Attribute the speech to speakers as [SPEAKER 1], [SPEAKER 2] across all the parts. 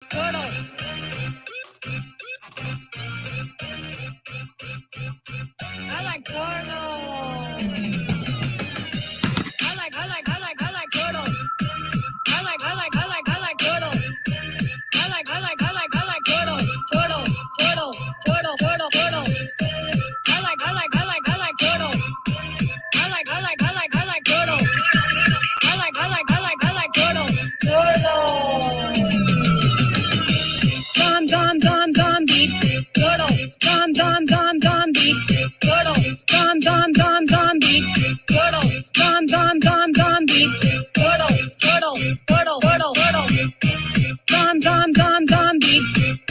[SPEAKER 1] Turtle. I like turtle. I like turtle. I like turtle. I like turtle. Turtle. I like turtle. I like turtle. I like turtle. I like turtle. Dum beat. Turtle. Dum beat. Turtle. Dum beat. Turtle. Dum beat. Turtle. Dum beat.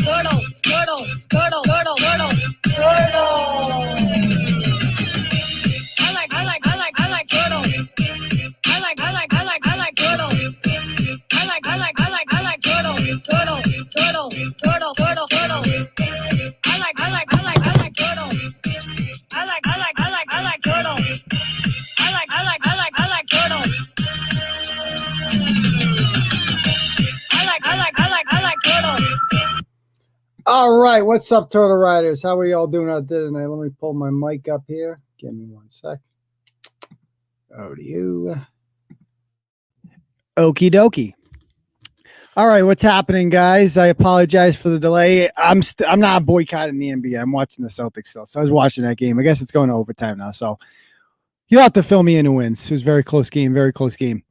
[SPEAKER 1] Turtle. I like turtle. I like turtle. I like turtle. Turtle. I like turtle. I like turtle. I like turtle. I like turtle. I like turtle.
[SPEAKER 2] All right, what's up, Turtle Riders? How are y'all doing out there tonight? Let me pull my mic up here. Give me 1 sec. Over to you. Okie dokie. All right, what's happening, guys? I apologize for the delay. I'm not boycotting the NBA. I'm watching the Celtics still. So I was watching that game. I guess it's going to overtime now. So you'll have to fill me in who wins. It was a very close game, very close game.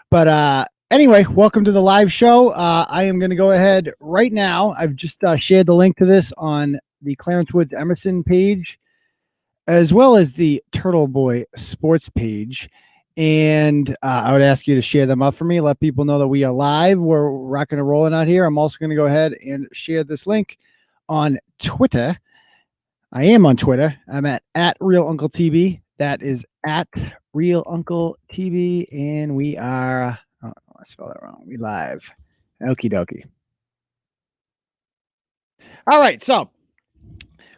[SPEAKER 2] But anyway, welcome to the live show. I am going to go ahead right now. I've just shared the link to this on the Clarence Woods Emerson page, as well as the Turtleboy Sports page. And I would ask you to share them up for me. Let people know that we are live. We're rocking and rolling out here. I'm also going to go ahead and share this link on Twitter. I am on Twitter. I'm at RealUncleTB. That is at RealUncleTB. And we are, oh, I spell that wrong. We live. Okie dokie. All right. So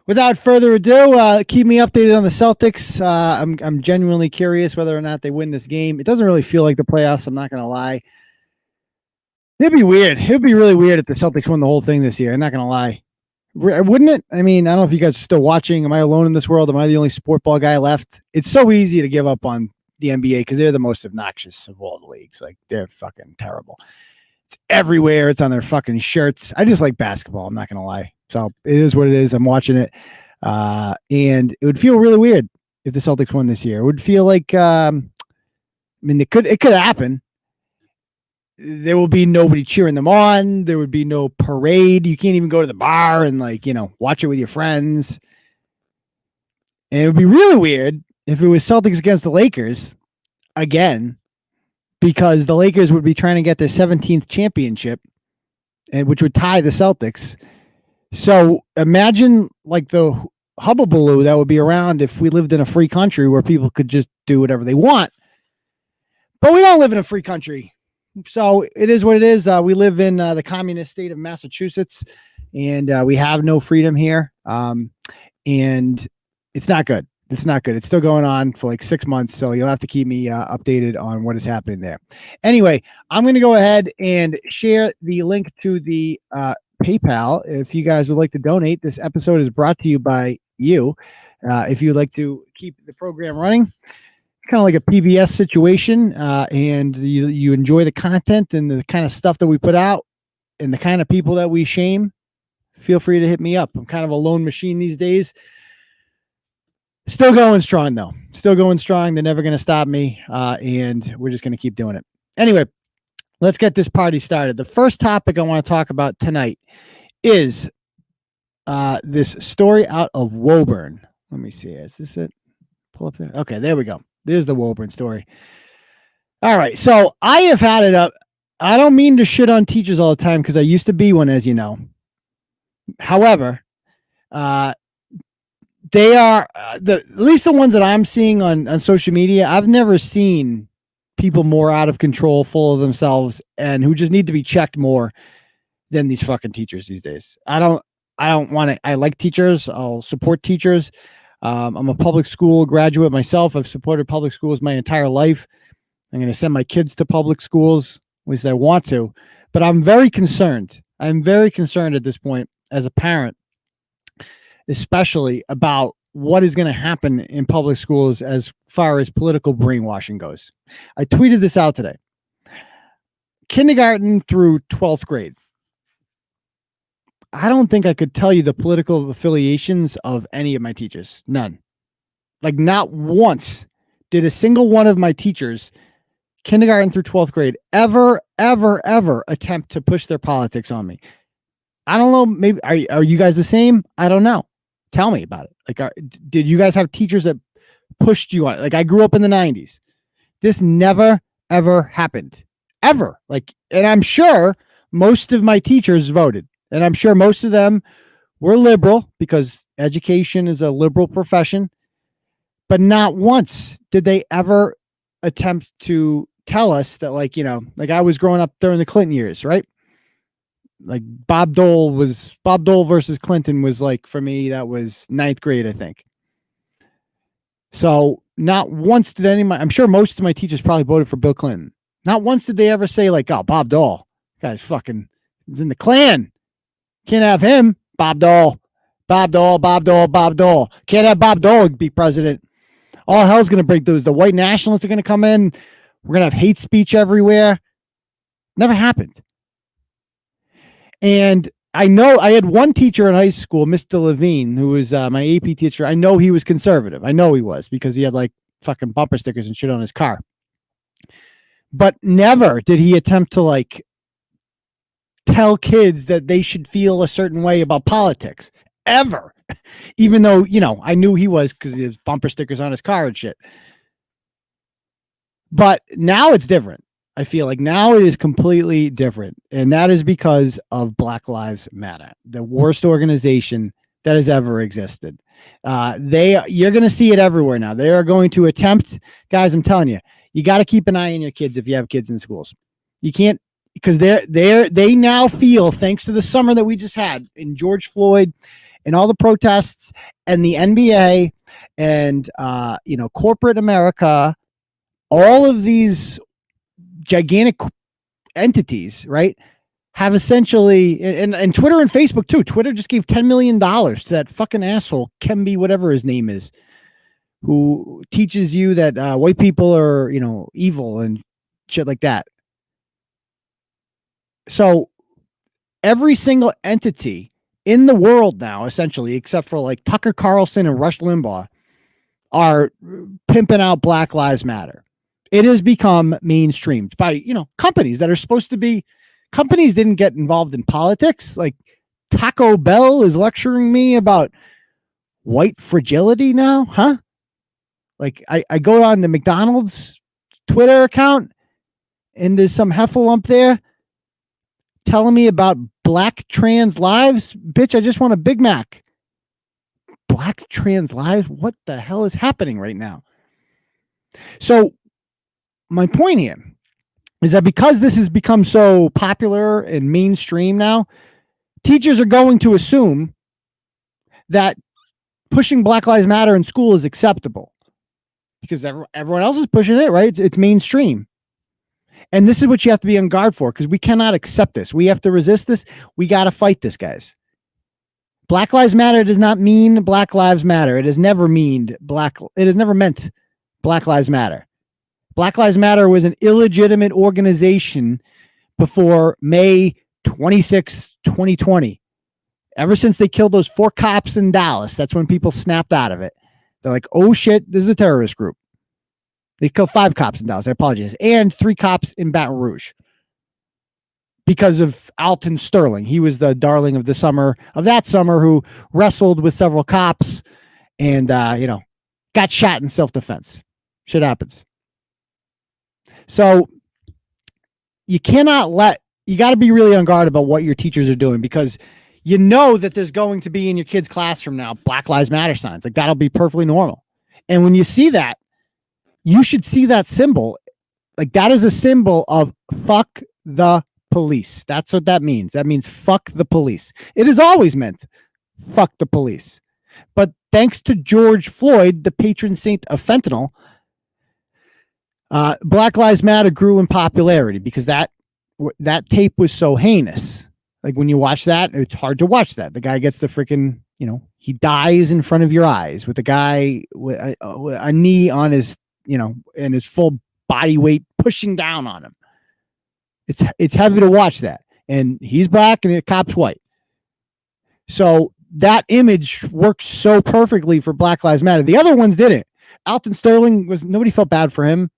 [SPEAKER 2] without further ado, keep me updated on the Celtics. I'm genuinely curious whether or not they win this game. It doesn't really feel like the playoffs. I'm not going to lie. It'd be weird. It'd be really weird if the Celtics won the whole thing this year. I'm not going to lie. Wouldn't it? I mean, I don't know if you guys are still watching. Am I alone in this world? Am I the only sport ball guy left? It's so easy to give up on the NBA because they're the most obnoxious of all the leagues. Like, they're fucking terrible. It's everywhere. It's on their fucking shirts. I just like basketball. I'm not going to lie. So it is what it is. I'm watching it. And it would feel really weird if the Celtics won this year. It would feel like, I mean, it could happen. There will be nobody cheering them on. There would be no parade. You can't even go to the bar and, like, you know, watch it with your friends. And it would be really weird if it was Celtics against the Lakers again, because the Lakers would be trying to get their 17th championship, and which would tie the Celtics. So imagine like the hubbubaloo that would be around if we lived in a free country where people could just do whatever they want. But we don't live in a free country. So it is what it is. We live in the communist state of Massachusetts, and we have no freedom here. And it's not good. It's not good. It's still going on for like 6 months. So you'll have to keep me updated on what is happening there. Anyway, I'm going to go ahead and share the link to the PayPal. If you guys would like to donate, this episode is brought to you by you. If you'd like to keep the program running, it's kind of like a PBS situation, and you enjoy the content and the kind of stuff that we put out and the kind of people that we shame, feel free to hit me up. I'm kind of a lone machine these days. Still going strong, though. Still going strong. They're never going to stop me, and we're just going to keep doing it. Anyway, let's get this party started. The first topic I want to talk about tonight is this story out of Woburn. Let me see. Is this it? Pull up there. Okay, there we go. There's the Woburn story. All right, so I have had it up. I don't mean to shit on teachers all the time because I used to be one, as you know. However, they are at least the ones that I'm seeing on social media. I've never seen people more out of control, full of themselves, and who just need to be checked more than these fucking teachers these days. I don't want to. I like teachers. I'll support teachers. I'm a public school graduate myself. I've supported public schools my entire life. I'm going to send my kids to public schools, at least I want to. But I'm very concerned. I'm very concerned at this point as a parent, especially about what is going to happen in public schools as far as political brainwashing goes. I tweeted this out today. Kindergarten through 12th grade. I don't think I could tell you the political affiliations of any of my teachers. None. Like, not once did a single one of my teachers, kindergarten through 12th grade, ever attempt to push their politics on me. I don't know. Maybe are you guys the same? I don't know. Tell me about it. Like, did you guys have teachers that pushed you on? Like, I grew up in the 90s. This never, ever happened. Ever. Like, and I'm sure most of my teachers voted. And I'm sure most of them were liberal because education is a liberal profession. But not once did they ever attempt to tell us that, like, you know, like I was growing up during the Clinton years, right? Like Bob Dole versus Clinton was, like, for me, that was 9th grade, I think. So not once did I'm sure most of my teachers probably voted for Bill Clinton. Not once did they ever say, like, oh, Bob Dole, guy's fucking is in the Klan. Can't have him. Bob Dole. Can't have Bob Dole be president. All hell's going to break loose. The white nationalists are going to come in. We're going to have hate speech everywhere. Never happened. And I know I had one teacher in high school, Mr. Levine, who was my AP teacher. I know he was conservative. I know he was because he had, like, fucking bumper stickers and shit on his car. But never did he attempt to, like, tell kids that they should feel a certain way about politics. Ever. Even though, you know, I knew he was because he has bumper stickers on his car and shit. But now it's different. I feel like now it is completely different. And that is because of Black Lives Matter, the worst organization that has ever existed. You're going to see it everywhere now. They are going to attempt, guys, I'm telling you, you got to keep an eye on your kids if you have kids in schools. You can't, because they now feel, thanks to the summer that we just had in George Floyd and all the protests and the NBA and, you know, corporate America, all of these gigantic entities, right, have essentially, and Twitter and Facebook too. Twitter just gave $10 million to that fucking asshole, Kemby, whatever his name is, who teaches you that white people are, you know, evil and shit like that. So every single entity in the world now, essentially, except for like Tucker Carlson and Rush Limbaugh, are pimping out Black Lives Matter. It has become mainstreamed by, you know, companies that are supposed to be, companies didn't get involved in politics. Like Taco Bell is lecturing me about white fragility now, huh? Like I go on the McDonald's Twitter account and there's some heffalump there telling me about black trans lives. Bitch, I just want a Big Mac. Black trans lives? What the hell is happening right now? So my point here is that because this has become so popular and mainstream now, teachers are going to assume that pushing Black Lives Matter in school is acceptable because everyone else is pushing it, right? It's mainstream. And this is what you have to be on guard for, because we cannot accept this. We have to resist this. We got to fight this, guys. Black Lives Matter does not mean Black Lives Matter. It has never meant Black Lives Matter. Black Lives Matter was an illegitimate organization before May 26, 2020. Ever since they killed those 4 cops in Dallas, that's when people snapped out of it. They're like, oh shit, this is a terrorist group. They killed 5 cops in Dallas, I apologize, and 3 cops in Baton Rouge because of Alton Sterling. He was the darling of that summer who wrestled with several cops and, you know, got shot in self-defense. Shit happens. So you got to be really on guard about what your teachers are doing, because you know that there's going to be in your kid's classroom now Black Lives Matter signs. Like, that'll be perfectly normal. And when you see that, you should see that symbol. Like, that is a symbol of fuck the police. That's what that means. That means fuck the police. It has always meant fuck the police. But thanks to George Floyd, the patron saint of fentanyl, Black Lives Matter grew in popularity because that tape was so heinous. Like when you watch that, it's hard to watch that. The guy gets the freaking, he dies in front of your eyes with the guy with a knee on his, and his full body weight pushing down on him. It's heavy to watch that. And he's black and the cop's white. So that image works so perfectly for Black Lives Matter. The other ones didn't. Alton Sterling nobody felt bad for him.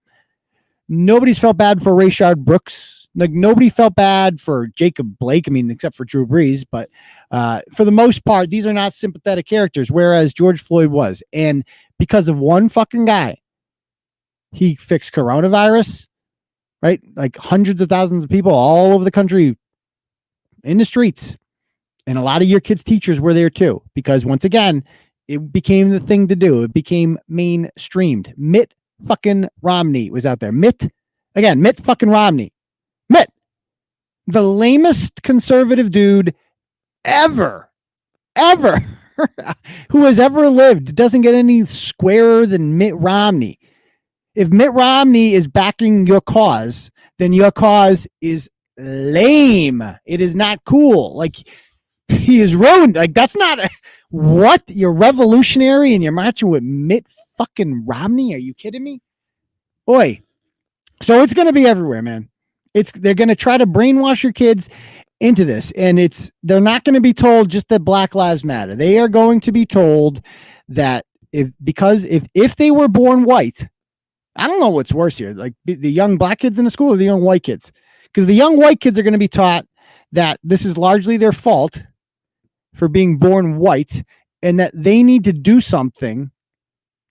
[SPEAKER 2] Nobody's felt bad for Rayshard Brooks. Like nobody felt bad for Jacob Blake. I mean, except for Drew Brees, but for the most part, these are not sympathetic characters, whereas George Floyd was. And because of one fucking guy, he fixed coronavirus, right? Like hundreds of thousands of people all over the country in the streets. And a lot of your kids' teachers were there too, because once again, it became the thing to do. It became mainstreamed. Mitt fucking Romney was out there. Mitt fucking Romney. Mitt, the lamest conservative dude ever who has ever lived, doesn't get any squarer than Mitt Romney. If Mitt Romney is backing your cause, then your cause is lame. It is not cool. Like, he is ruined. Like, that's not what? You're revolutionary and you're marching with Mitt fucking Romney? Are you kidding me? Boy. So it's going to be everywhere, man. They're going to try to brainwash your kids into this, and they're not going to be told just that Black Lives Matter. They are going to be told that if they were born white, I don't know what's worse here, like the young black kids in the school or the young white kids, because the young white kids are going to be taught that this is largely their fault for being born white and that they need to do something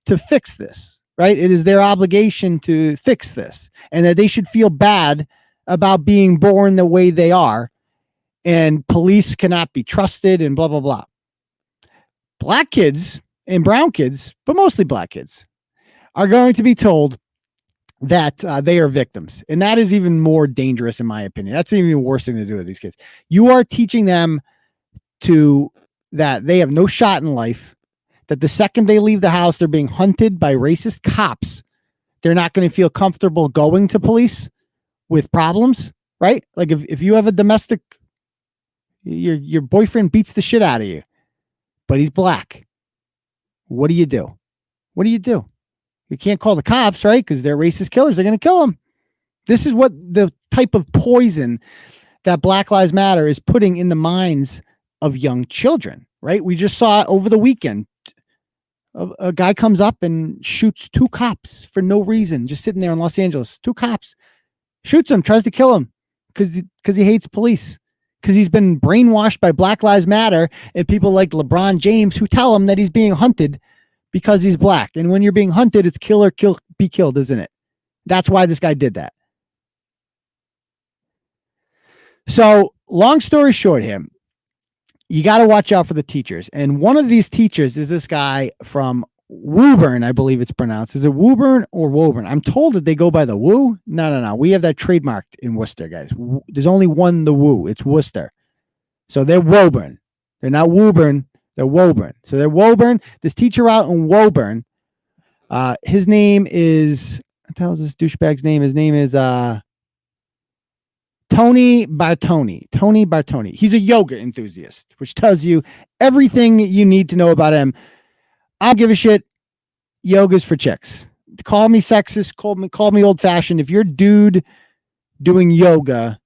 [SPEAKER 2] to fix this, right? It is their obligation to fix this, and that they should feel bad about being born the way they are, and police cannot be trusted and blah, blah, blah. Black kids and brown kids, but mostly black kids, are going to be told that they are victims. And that is even more dangerous, in my opinion. That's even worse thing to do with these kids. You are teaching them that they have no shot in life, that the second they leave the house, they're being hunted by racist cops. They're not going to feel comfortable going to police with problems, right? Like if you have a domestic, your boyfriend beats the shit out of you, but he's black. What do you do? What do you do? You can't call the cops, right? Because they're racist killers. They're going to kill him. This is what the type of poison that Black Lives Matter is putting in the minds of young children, right? We just saw it over the weekend. A guy comes up and shoots 2 cops for no reason, just sitting there in Los Angeles. 2 cops. Shoots him, tries to kill him because he hates police, because he's been brainwashed by Black Lives Matter and people like LeBron James who tell him that he's being hunted because he's black. And when you're being hunted, it's kill or be killed, isn't it? That's why this guy did that. So long story short here, you got to watch out for the teachers. And one of these teachers is this guy from Woburn, I believe it's pronounced. Is it Woburn or Woburn? I'm told that they go by the Woo. No. We have that trademarked in Worcester, guys. There's only one, the Woo. It's Worcester. So they're Woburn. They're not Woburn. They're Woburn. So they're Woburn. This teacher out in Woburn, his name is, what the hell is this douchebag's name? His name is Tony Bartoni. Tony Bartoni. He's a yoga enthusiast, which tells you everything you need to know about him. I don't give a shit. Yoga's for chicks. Call me sexist. Call me old fashioned. If you're a dude doing yoga,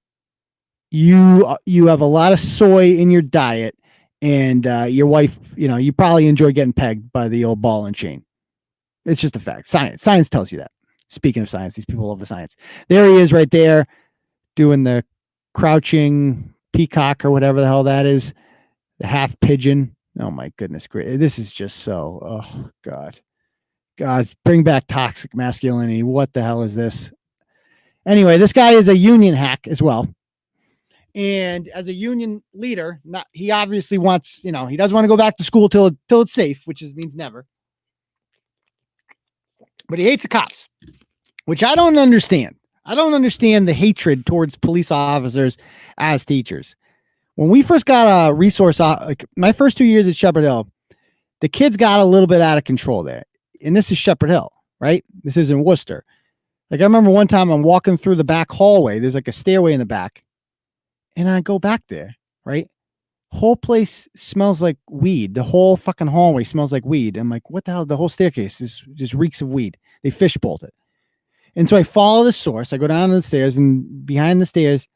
[SPEAKER 2] you have a lot of soy in your diet, and your wife, you probably enjoy getting pegged by the old ball and chain. It's just a fact. Science tells you that. Speaking of science, these people love the science. There he is right there doing the crouching peacock or whatever the hell that is. The half pigeon. Oh my goodness. This is just so, oh God, bring back toxic masculinity. What the hell is this? Anyway, this guy is a union hack as well. And as a union leader, he obviously wants, he doesn't want to go back to school till it's safe, which means never. But he hates the cops, which I don't understand. I don't understand the hatred towards police officers as teachers. When we first got a resource, like my first 2 years at Shepherd Hill, the kids got a little bit out of control there. And this is Shepherd Hill, right? This is in Worcester. Like I remember one time I'm walking through the back hallway. There's like a stairway in the back. And I go back there, right? Whole place smells like weed. The whole fucking hallway smells like weed. I'm like, what the hell? The whole staircase is just reeks of weed. They fishbowled it. And so I follow the source. I go down the stairs, and behind the stairs,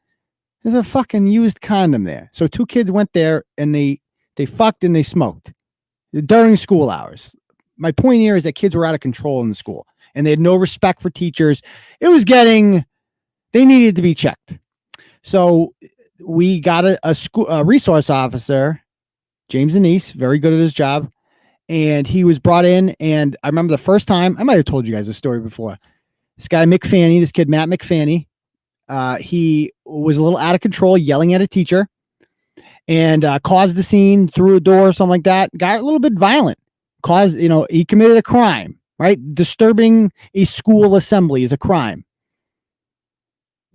[SPEAKER 2] there's a fucking used condom there. So 2 kids went there and they fucked and they smoked during school hours. My point here is that kids were out of control in the school and they had no respect for teachers. They needed to be checked. So we got a resource officer, James Anise, very good at his job. And he was brought in. And I remember the first time, I might've told you guys this story before. This guy, this kid, Matt McFanny, he was a little out of control, yelling at a teacher, and caused a scene, through a door or something like that. Got a little bit violent. He committed a crime, right? Disturbing a school assembly is a crime.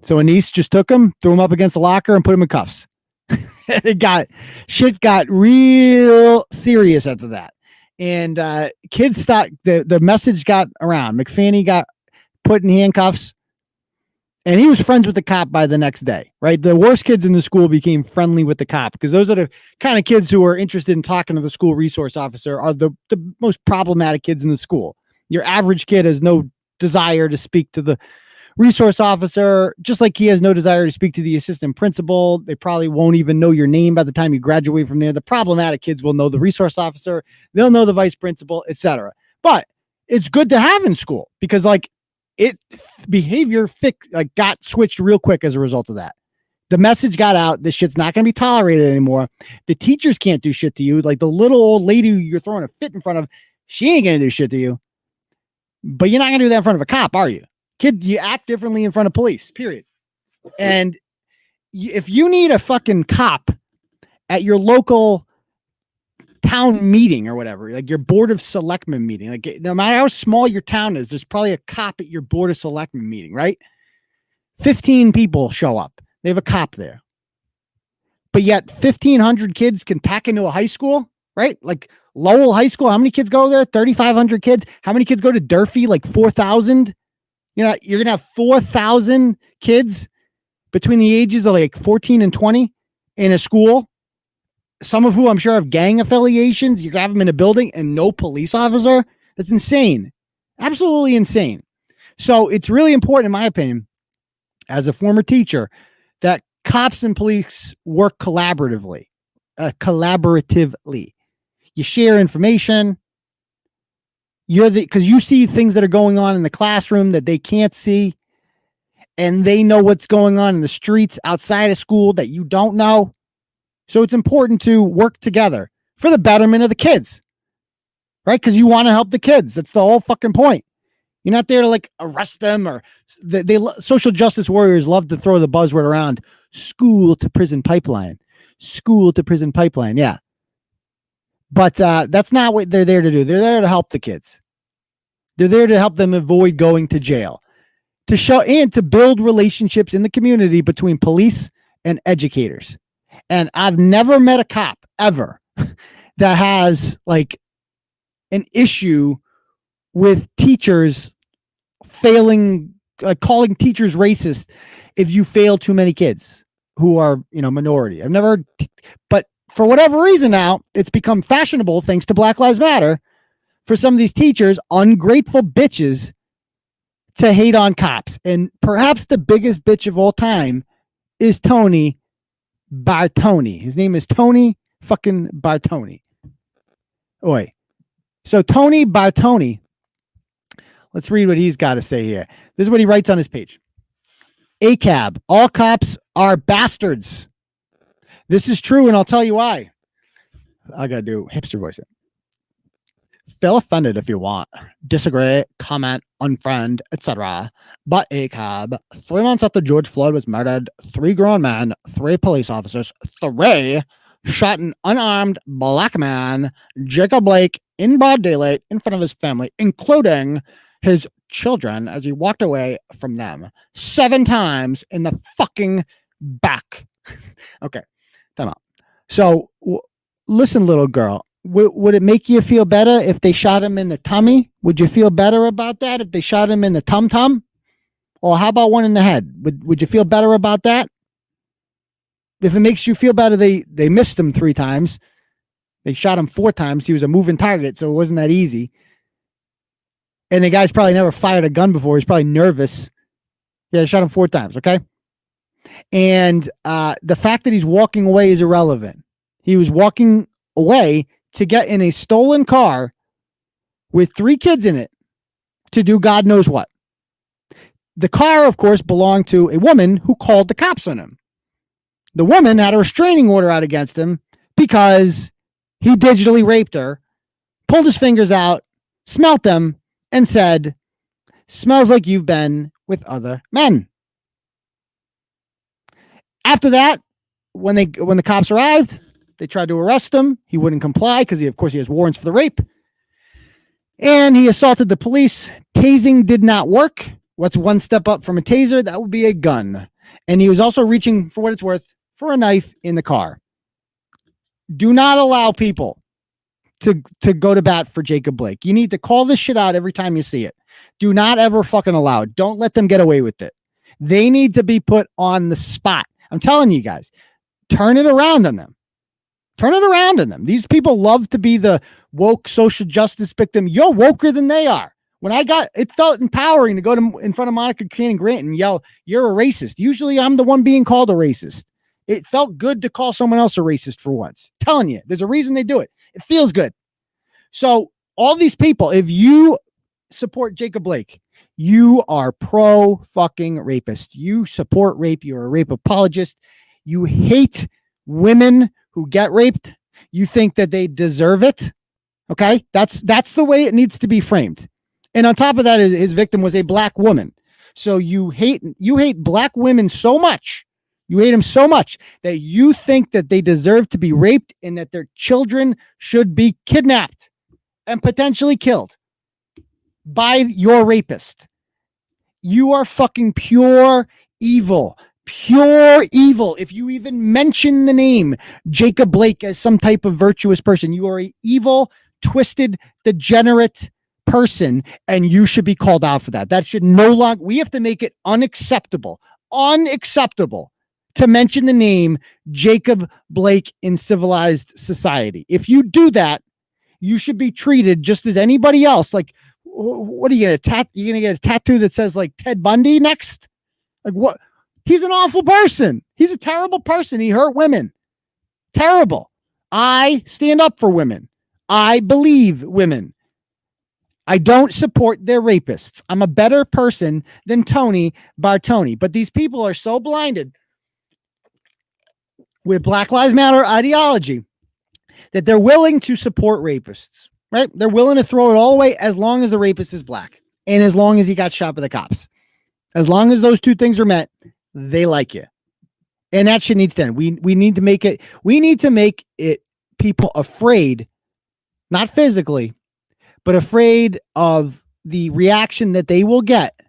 [SPEAKER 2] So Anise just took him, threw him up against the locker, and put him in cuffs. Shit got real serious after that. And kids stopped. The message got around. McFanny got put in handcuffs. And he was friends with the cop by the next day, right? The worst kids in the school became friendly with the cop because those are the kind of kids who are interested in talking to the school resource officer, are the most problematic kids in the school. Your average kid has no desire to speak to the resource officer, just like he has no desire to speak to the assistant principal. They probably won't even know your name by the time you graduate from there. The problematic kids will know the resource officer. They'll know the vice principal, etc. But it's good to have in school because behavior got switched real quick as a result of that. The message got out. This shit's not going to be tolerated anymore. The teachers can't do shit to you. Like the little old lady you're throwing a fit in front of, she ain't going to do shit to you. But you're not going to do that in front of a cop, are you? Kid, you act differently in front of police, period. And if you need a fucking cop at your local town meeting or whatever, like your board of selectmen meeting, like no matter how small your town is, there's probably a cop at your board of selectmen meeting, right? 15 people show up. They have a cop there. But yet 1,500 kids can pack into a high school, right? Like Lowell High School. How many kids go there? 3,500 kids. How many kids go to Durfee? Like 4,000. You're going to have 4,000 kids between the ages of like 14 and 20 in a school. Some of who I'm sure have gang affiliations. You have them in a building and no police officer. That's insane. Absolutely insane. So it's really important, in my opinion, as a former teacher, that cops and police work collaboratively. You share information. Because you see things that are going on in the classroom that they can't see, and they know what's going on in the streets outside of school that you don't know. So it's important to work together for the betterment of the kids, right? Because you want to help the kids. That's the whole fucking point. You're not there to like arrest them, or social justice warriors love to throw the buzzword around: school to prison pipeline, school to prison pipeline. Yeah. But that's not what they're there to do. They're there to help the kids. They're there to help them avoid going to jail, to show and to build relationships in the community between police and educators. And I've never met a cop ever that has like an issue with teachers failing, calling teachers racist if you fail too many kids who are, minority. I've never, but for whatever reason now, it's become fashionable, thanks to Black Lives Matter, for some of these teachers, ungrateful bitches, to hate on cops. And perhaps the biggest bitch of all time is Tony Bartoni. His name is Tony fucking Bartoni. Oi. So Tony Bartoni, let's read what he's got to say here. This is what he writes on his page. ACAB, all cops are bastards. This is true, and I'll tell you why. I got to do hipster voice. Feel offended if you want. Disagree, comment, unfriend, etc. But ACAB, 3 months after George Floyd was murdered, 3 grown men, 3 police officers, 3 shot an unarmed black man, Jacob Blake, in broad daylight in front of his family, including his children, as he walked away from them 7 times in the fucking back. Okay. Time out. So listen, little girl, would it make you feel better if they shot him in the tummy? Would you feel better about that if they shot him in the tum? Or how about one in the head? Would you feel better about that? If it makes you feel better, they missed him 3 times. They shot him 4 times. He was a moving target, so it wasn't that easy. And the guy's probably never fired a gun before. He's probably nervous. Yeah, they shot him 4 times, okay? And the fact that he's walking away is irrelevant. He was walking away to get in a stolen car with 3 kids in it to do God knows what. The car, of course, belonged to a woman who called the cops on him. The woman had a restraining order out against him because he digitally raped her, pulled his fingers out, smelt them, and said, "Smells like you've been with other men." After that, when the cops arrived, they tried to arrest him. He wouldn't comply because, of course, he has warrants for the rape. And he assaulted the police. Tasing did not work. What's one step up from a taser? That would be a gun. And he was also reaching, for what it's worth, for a knife in the car. Do not allow people to go to bat for Jacob Blake. You need to call this shit out every time you see it. Do not ever fucking allow it. Don't let them get away with it. They need to be put on the spot. I'm telling you guys, turn it around on them. Turn it around on them. These people love to be the woke social justice victim. You're woker than they are. When it felt empowering to go in front of Monica Cannon Grant and yell, "You're a racist." Usually I'm the one being called a racist. It felt good to call someone else a racist for once. I'm telling you, there's a reason they do it. It feels good. So all these people, if you support Jacob Blake, you are pro fucking rapist. You support rape. You're a rape apologist. You hate women who get raped. You think that they deserve it. Okay. That's the way it needs to be framed. And on top of that, his victim was a black woman. So you hate black women so much. You hate them so much that you think that they deserve to be raped and that their children should be kidnapped and potentially killed by your rapist. You are fucking pure evil. Pure evil. If you even mention the name Jacob Blake as some type of virtuous person, you are an evil, twisted, degenerate person, and you should be called out for that. That should no longer, we have to make it unacceptable to mention the name Jacob Blake in civilized society. If you do that, you should be treated just as anybody else. Like, what are you gonna you're gonna get a tattoo that says like Ted Bundy next? Like, what? He's an awful person. He's a terrible person. He hurt women. Terrible. I stand up for women. I believe women. I don't support their rapists. I'm a better person than Tony Bartoni. But these people are so blinded with Black Lives Matter ideology that they're willing to support rapists, right? They're willing to throw it all away as long as the rapist is black and as long as he got shot by the cops. As long as those two things are met, they like you. And that shit needs to end. We need to make it people afraid, not physically, but afraid of the reaction that they will get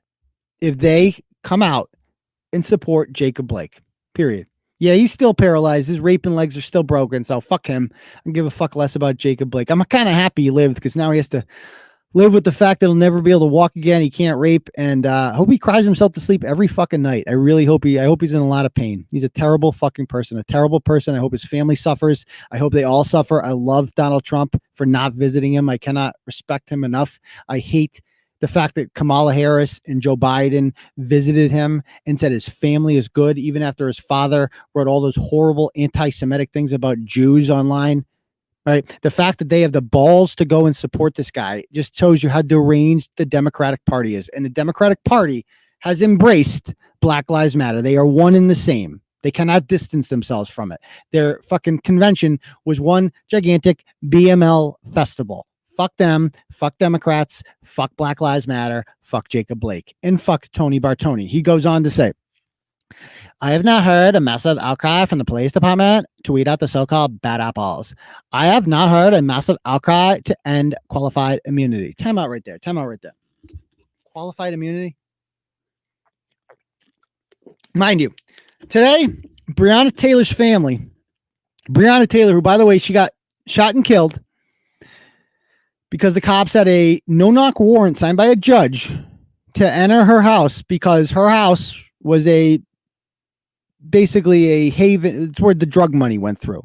[SPEAKER 2] if they come out and support Jacob Blake, period. Yeah, he's still paralyzed. His raping legs are still broken, so fuck him. I give a fuck less about Jacob Blake. I'm kind of happy he lived because now he has to live with the fact that he'll never be able to walk again. He can't rape, and I hope he cries himself to sleep every fucking night. I really hope I hope he's in a lot of pain. He's a terrible fucking person, a terrible person. I hope his family suffers. I hope they all suffer. I love Donald Trump for not visiting him. I cannot respect him enough. I hate the fact that Kamala Harris and Joe Biden visited him and said his family is good, even after his father wrote all those horrible anti-Semitic things about Jews online. Right. The fact that they have the balls to go and support this guy just shows you how deranged the Democratic Party is. And the Democratic Party has embraced Black Lives Matter. They are one and the same. They cannot distance themselves from it. Their fucking convention was one gigantic BML festival. Fuck them. Fuck Democrats. Fuck Black Lives Matter. Fuck Jacob Blake. And fuck Tony Bartoni. He goes on to say, I have not heard a massive outcry from the police department to weed out the so-called bad apples. I have not heard a massive outcry to end qualified immunity. Time out right there. Qualified immunity? Mind you, today, Breonna Taylor's family, Breonna Taylor, who, by the way, she got shot and killed because the cops had a no-knock warrant signed by a judge to enter her house because her house was a basically a haven. It's where the drug money went through.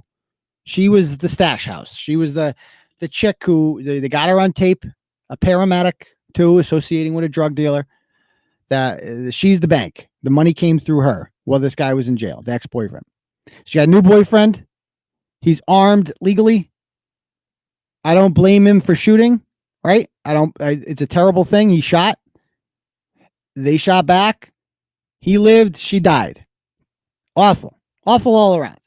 [SPEAKER 2] She was the stash house. She was the chick who they got her on tape, a paramedic too, associating with a drug dealer. That she's the bank. The money came through her while this guy was in jail, the ex-boyfriend. She got a new boyfriend. He's armed legally. I don't blame him for shooting, right? It's a terrible thing. He shot. They shot back. He lived. She died. Awful. Awful all around.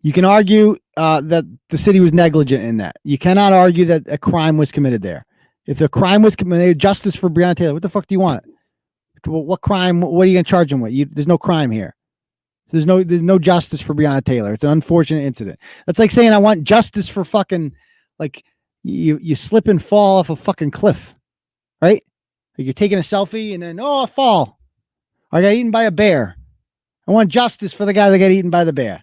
[SPEAKER 2] You can argue that the city was negligent in that. You cannot argue that a crime was committed there. If the crime was committed, justice for Breonna Taylor, what the fuck do you want? What crime? What are you going to charge him with? There's no crime here. There's no justice for Breonna Taylor. It's an unfortunate incident. That's like saying I want justice for fucking, like, you slip and fall off a fucking cliff, right? Like you're taking a selfie and then, I fall. Or I got eaten by a bear. I want justice for the guy that got eaten by the bear.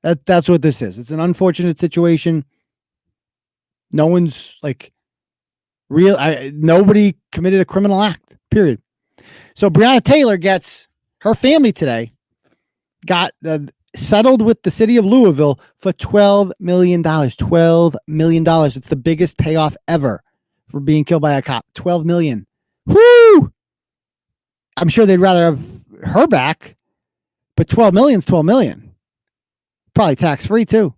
[SPEAKER 2] That's what this is. It's an unfortunate situation. No one's like nobody committed a criminal act, period. So Breonna Taylor gets her family today got settled with the city of Louisville for $12 million. $12 million. It's the biggest payoff ever for being killed by a cop. $12 million. Woo! I'm sure they'd rather have her back, but $12 million is $12 million. Probably tax-free too.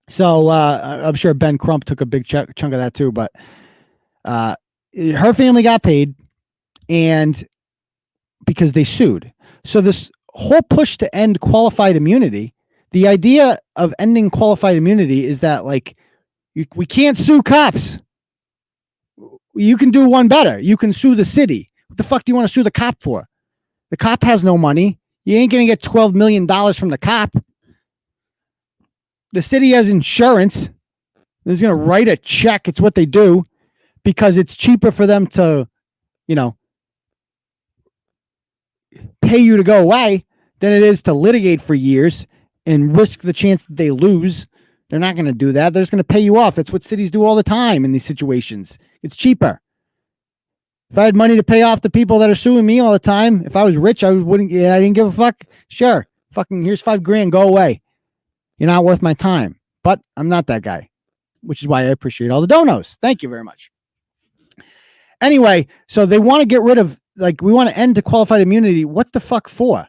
[SPEAKER 2] So I'm sure Ben Crump took a big chunk of that too, but her family got paid, and because they sued. So this whole push to end qualified immunity, the idea of ending qualified immunity is that, like, we can't sue cops. You can do one better. You can sue the city. What the fuck do you want to sue the cop for? The cop has no money. You ain't going to get $12 million from the cop. The city has insurance. They're going to write a check. It's what they do because it's cheaper for them to, pay you to go away than it is to litigate for years and risk the chance that they lose. They're not going to do that. They're just going to pay you off. That's what cities do all the time in these situations. It's cheaper. If I had money to pay off the people that are suing me all the time, if I was rich, I didn't give a fuck. Sure. Fucking here's $5,000. Go away. You're not worth my time. But I'm not that guy, which is why I appreciate all the donos. Thank you very much. Anyway, so they want to get rid of, we want to end the qualified immunity. What the fuck for?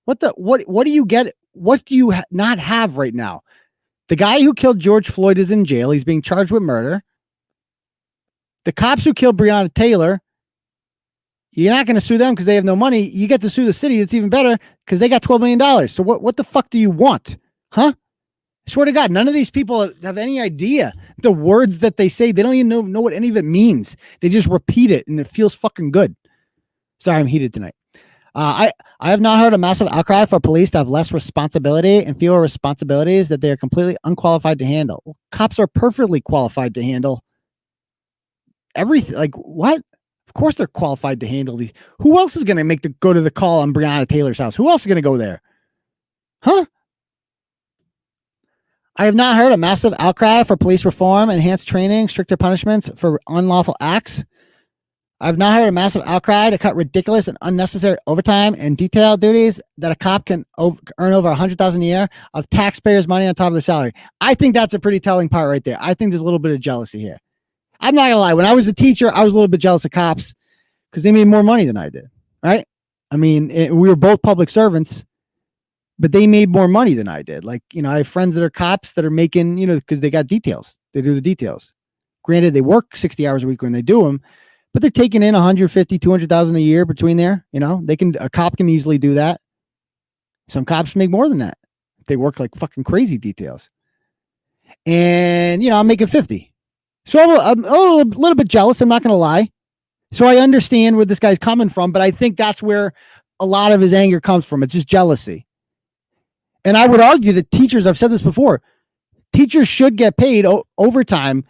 [SPEAKER 2] What do you get? What do you not have right now? The guy who killed George Floyd is in jail. He's being charged with murder. The cops who killed Breonna Taylor, you're not going to sue them because they have no money. You get to sue the city. It's even better because they got $12 million. So what the fuck do you want? Huh? I swear to God, none of these people have any idea the words that they say. They don't even know what any of it means. They just repeat it and it feels fucking good. Sorry, I'm heated tonight. I have not heard a massive outcry for police to have less responsibility and fewer responsibilities that they are completely unqualified to handle. Well, cops are perfectly qualified to handle everything. Like, what? Of course they're qualified to handle these. Who else is going to go to the call on Breonna Taylor's house? Who else is going to go there? Huh? I have not heard a massive outcry for police reform, enhanced training, stricter punishments for unlawful acts. I've not heard a massive outcry to cut ridiculous and unnecessary overtime and detail duties that a cop can earn over $100,000 a year of taxpayers' money on top of their salary. I think that's a pretty telling part right there. I think there's a little bit of jealousy here. I'm not gonna lie. When I was a teacher, I was a little bit jealous of cops because they made more money than I did. Right? I mean, we were both public servants, but they made more money than I did. Like, I have friends that are cops that are making, because they got details. They do the details. Granted, they work 60 hours a week when they do them, but they're taking in 150, 200,000 a year between there. A cop can easily do that. Some cops make more than that. They work like fucking crazy details. And, I'm making 50. So I'm a little bit jealous. I'm not going to lie. So I understand where this guy's coming from, but I think that's where a lot of his anger comes from. It's just jealousy. And I would argue that teachers, I've said this before, teachers should get paid overtime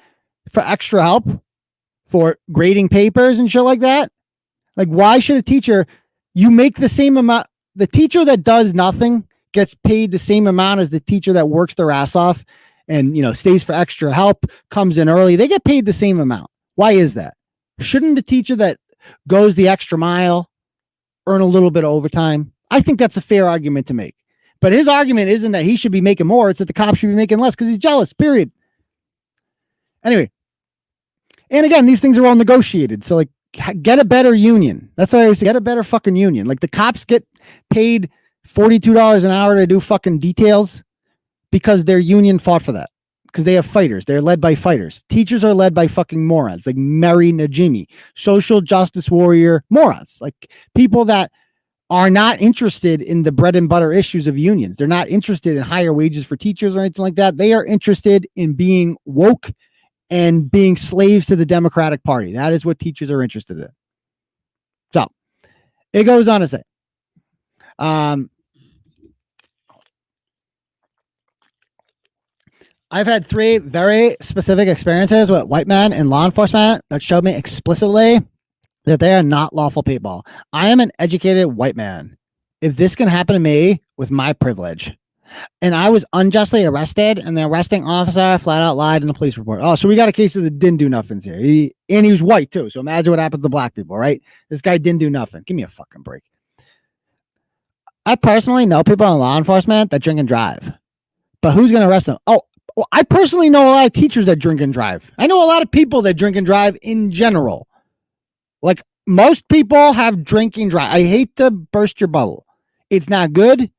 [SPEAKER 2] for extra help, for grading papers and shit like that. Like, why should a teacher, you make the same amount, the teacher that does nothing gets paid the same amount as the teacher that works their ass off and, stays for extra help, comes in early. They get paid the same amount. Why is that? Shouldn't the teacher that goes the extra mile, earn a little bit of overtime. I think that's a fair argument to make. But his argument isn't that he should be making more. It's that the cops should be making less because he's jealous, period. Anyway. And again, these things are all negotiated. So like, get a better union. That's what I always say. Get a better fucking union. Like the cops get paid $42 an hour to do fucking details because their union fought for that. Because they have fighters. They're led by fighters. Teachers are led by fucking morons like Mary Najimy, social justice warrior morons, like people that are not interested in the bread and butter issues of unions. They're not interested in higher wages for teachers or anything like that. They are interested in being woke and being slaves to the Democratic Party. That is what teachers are interested in. So it goes on to say, I've had 3 very specific experiences with white men in law enforcement that showed me explicitly that they are not lawful people. I am an educated white man. If this can happen to me with my privilege, and I was unjustly arrested, and the arresting officer flat out lied in the police report. Oh, so we got a case of the didn't do nothings here. He was white too. So imagine what happens to black people, right? This guy didn't do nothing. Give me a fucking break. I personally know people in law enforcement that drink and drive, but who's going to arrest them? Oh, well, I personally know a lot of teachers that drink and drive. I know a lot of people that drink and drive in general. Like most people have drinking drive. I hate to burst your bubble. It's not good,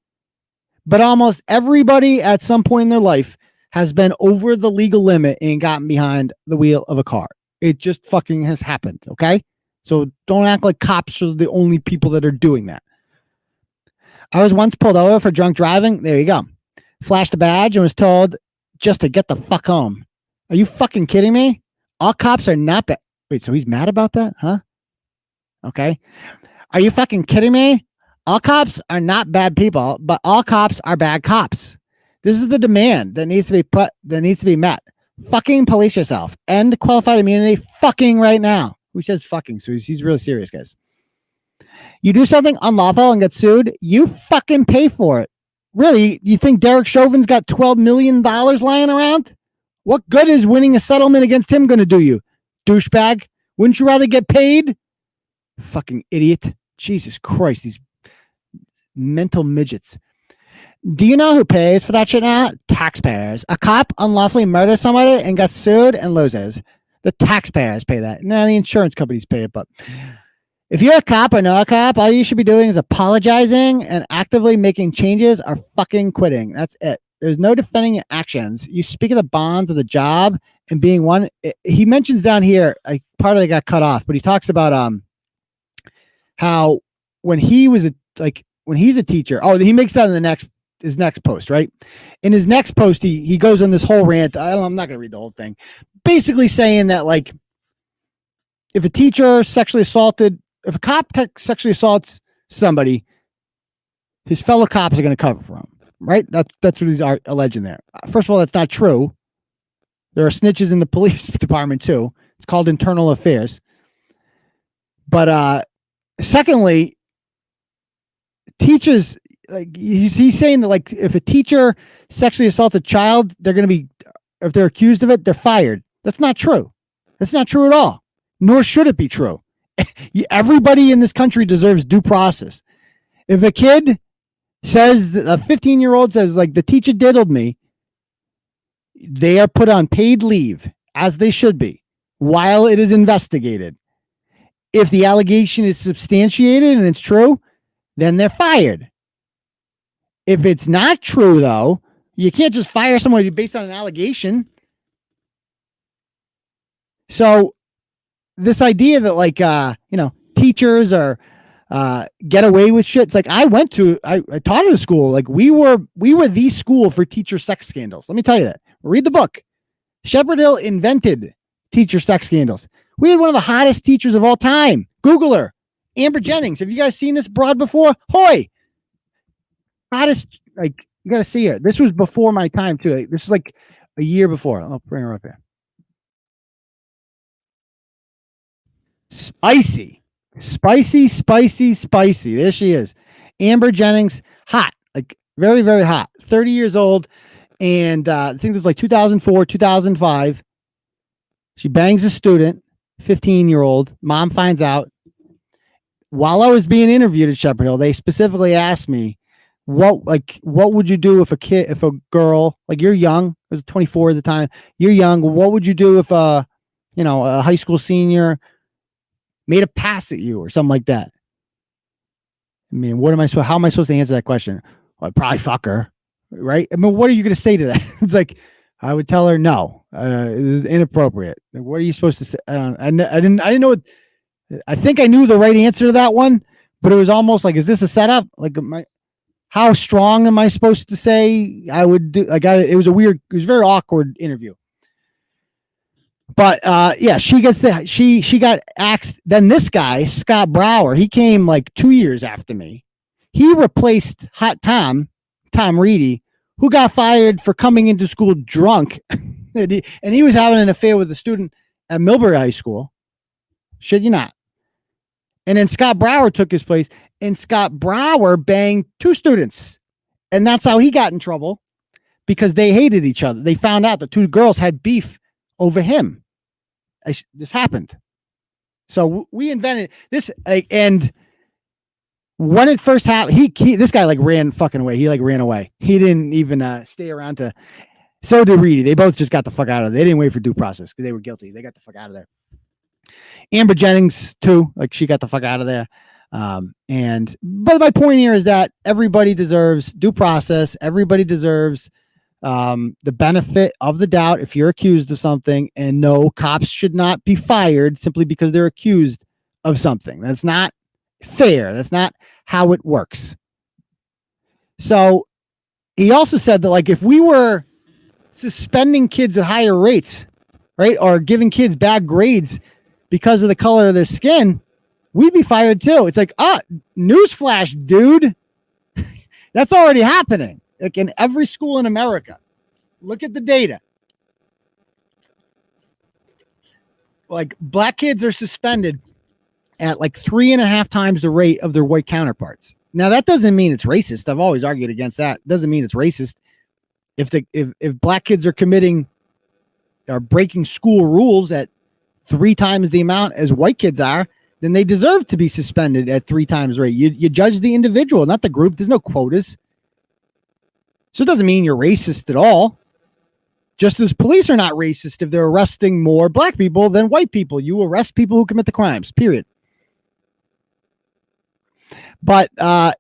[SPEAKER 2] but almost everybody at some point in their life has been over the legal limit and gotten behind the wheel of a car. It just fucking has happened. Okay. So don't act like cops are the only people that are doing that. I was once pulled over for drunk driving. There you go. Flashed a badge and was told just to get the fuck home. Are you fucking kidding me? All cops are not bad. Wait, so he's mad about that? Huh? Okay. Are you fucking kidding me? All cops are not bad people, but all cops are bad cops. This is the demand that needs to be met. Fucking police yourself. End qualified immunity fucking right now. Who says fucking? So he's really serious, guys. You do something unlawful and get sued, you fucking pay for it. Really? You think Derek Chauvin's got $12 million lying around? What good is winning a settlement against him going to do you? Douchebag. Wouldn't you rather get paid? Fucking idiot. Jesus Christ. These mental midgets. Do you know who pays for that shit now? Taxpayers. A cop unlawfully murders somebody and gets sued and loses. The taxpayers pay that. No, the insurance companies pay it, but if you're a cop or not a cop, all you should be doing is apologizing and actively making changes or fucking quitting. That's it. There's no defending your actions. You speak of the bonds of the job and being one. He mentions down here, part of it got cut off, but he talks about how when he's a teacher. Oh, he makes that in his next post, right? In his next post, he goes on this whole rant. I'm not going to read the whole thing. Basically saying that like if a teacher if a cop sexually assaults somebody, his fellow cops are going to cover for him, right? That's what he's alleging there. First of all, that's not true. There are snitches in the police department too. It's called internal affairs. But secondly, teachers, like he's saying that like if a teacher sexually assaults a child, they're going to be, if they're accused of it, they're fired. That's not true. That's not true at all. Nor should it be true. Everybody in this country deserves due process. If a kid says, a 15-year-old says, like, the teacher diddled me, they are put on paid leave, as they should be, while it is investigated. If the allegation is substantiated and it's true, then they're fired. If it's not true, though, you can't just fire somebody based on an allegation. So this idea that like, teachers are get away with shit. It's like I taught at a school. Like we were the school for teacher sex scandals. Let me tell you that. Read the book. Shepherd Hill invented teacher sex scandals. We had one of the hottest teachers of all time. Google her. Amber Jennings. Have you guys seen this broad before? Hoy. Hottest, like, you got to see her. This was before my time, too. Like, this was like a year before. I'll bring her up here. Spicy. There she is. Amber Jennings. Hot. Like, very, very hot. 30 years old. And I think this is like 2004, 2005. She bangs a student, 15-year-old. Mom finds out. while I was being interviewed at Shepherd Hill, they specifically asked me, what would you do if a girl, like you're young, I was 24 at the time, you're young, what would you do if a high school senior made a pass at you or something like that? I mean, how am I supposed to answer that question? Well, I'd probably fuck her, right? I mean, what are you going to say to that? It's like, I would tell her, no, it is inappropriate. Like, what are you supposed to say? I didn't know. I think I knew the right answer to that one, but it was almost like, is this a setup? Like, how strong am I supposed to say I would do? It was a very awkward interview. But yeah, she got axed. Then this guy, Scott Brower, he came like 2 years after me. He replaced Hot Tom Reedy, who got fired for coming into school drunk. and he was having an affair with a student at Millbury High School. Should you not? And then Scott Brower took his place, and Scott Brower banged 2 students. And that's how he got in trouble, because they hated each other. They found out the 2 girls had beef over him. This happened. So we invented this, and when it first happened, this guy like ran fucking away. He like ran away. He didn't even stay around to. So did Reedy. They both just got the fuck out of there. They didn't wait for due process because they were guilty. They got the fuck out of there. Amber Jennings too. Like, she got the fuck out of there. But my point here is that everybody deserves due process. Everybody deserves the benefit of the doubt if you're accused of something, and no, cops should not be fired simply because they're accused of something. That's not fair. That's not how it works. So he also said that, like, if we were suspending kids at higher rates, right, or giving kids bad grades because of the color of their skin, we'd be fired too. It's like, newsflash, dude. That's already happening. Like, in every school in America. Look at the data. Like, black kids are suspended at like 3.5 times the rate of their white counterparts. Now, that doesn't mean it's racist. I've always argued against that. It doesn't mean it's racist. If black kids are breaking school rules at 3 times the amount as white kids are, then they deserve to be suspended at 3 times rate. You judge the individual, not the group. There's no quotas. So it doesn't mean you're racist at all. Just as police are not racist if they're arresting more black people than white people. You arrest people who commit the crimes, period. But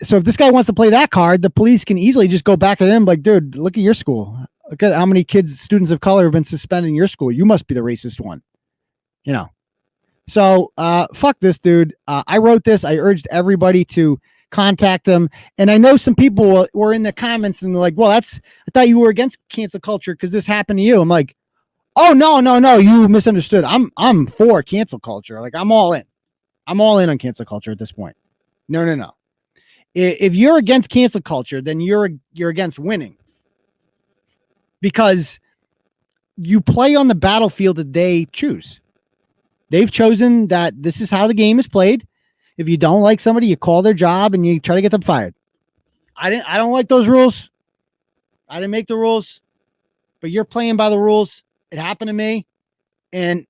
[SPEAKER 2] so if this guy wants to play that card, the police can easily just go back at him like, dude, look at your school. Look at how many students of color have been suspended in your school. You must be the racist one. So fuck this dude. I wrote this. I urged everybody to contact him. And I know some people were in the comments and they're like, well, I thought you were against cancel culture because this happened to you. I'm like, oh, no, you misunderstood. I'm for cancel culture. Like, I'm all in. I'm all in on cancel culture at this point. No. If you're against cancel culture, then you're against winning, because you play on the battlefield that they choose. They've chosen that this is how the game is played. If you don't like somebody, you call their job and you try to get them fired. I don't like those rules. I didn't make the rules, but you're playing by the rules. It happened to me, and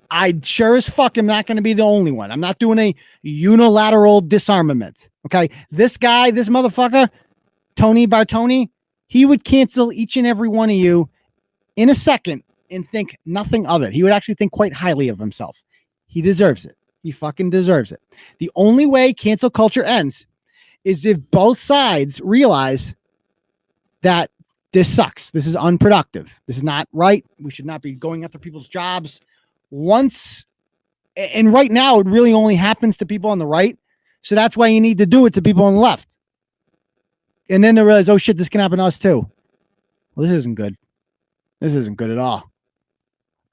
[SPEAKER 2] I sure as fuck am not going to be the only one. I'm not doing a unilateral disarmament. Okay. This guy, this motherfucker, Tony Bartoni, he would cancel each and every one of you in a second and think nothing of it. He would actually think quite highly of himself. He deserves it. He fucking deserves it. The only way cancel culture ends is if both sides realize that this sucks. This is unproductive. This is not right. We should not be going after people's jobs. And right now it really only happens to people on the right. So that's why you need to do it to people on the left. And then they realize, oh shit, this can happen to us too. Well, this isn't good. This isn't good at all.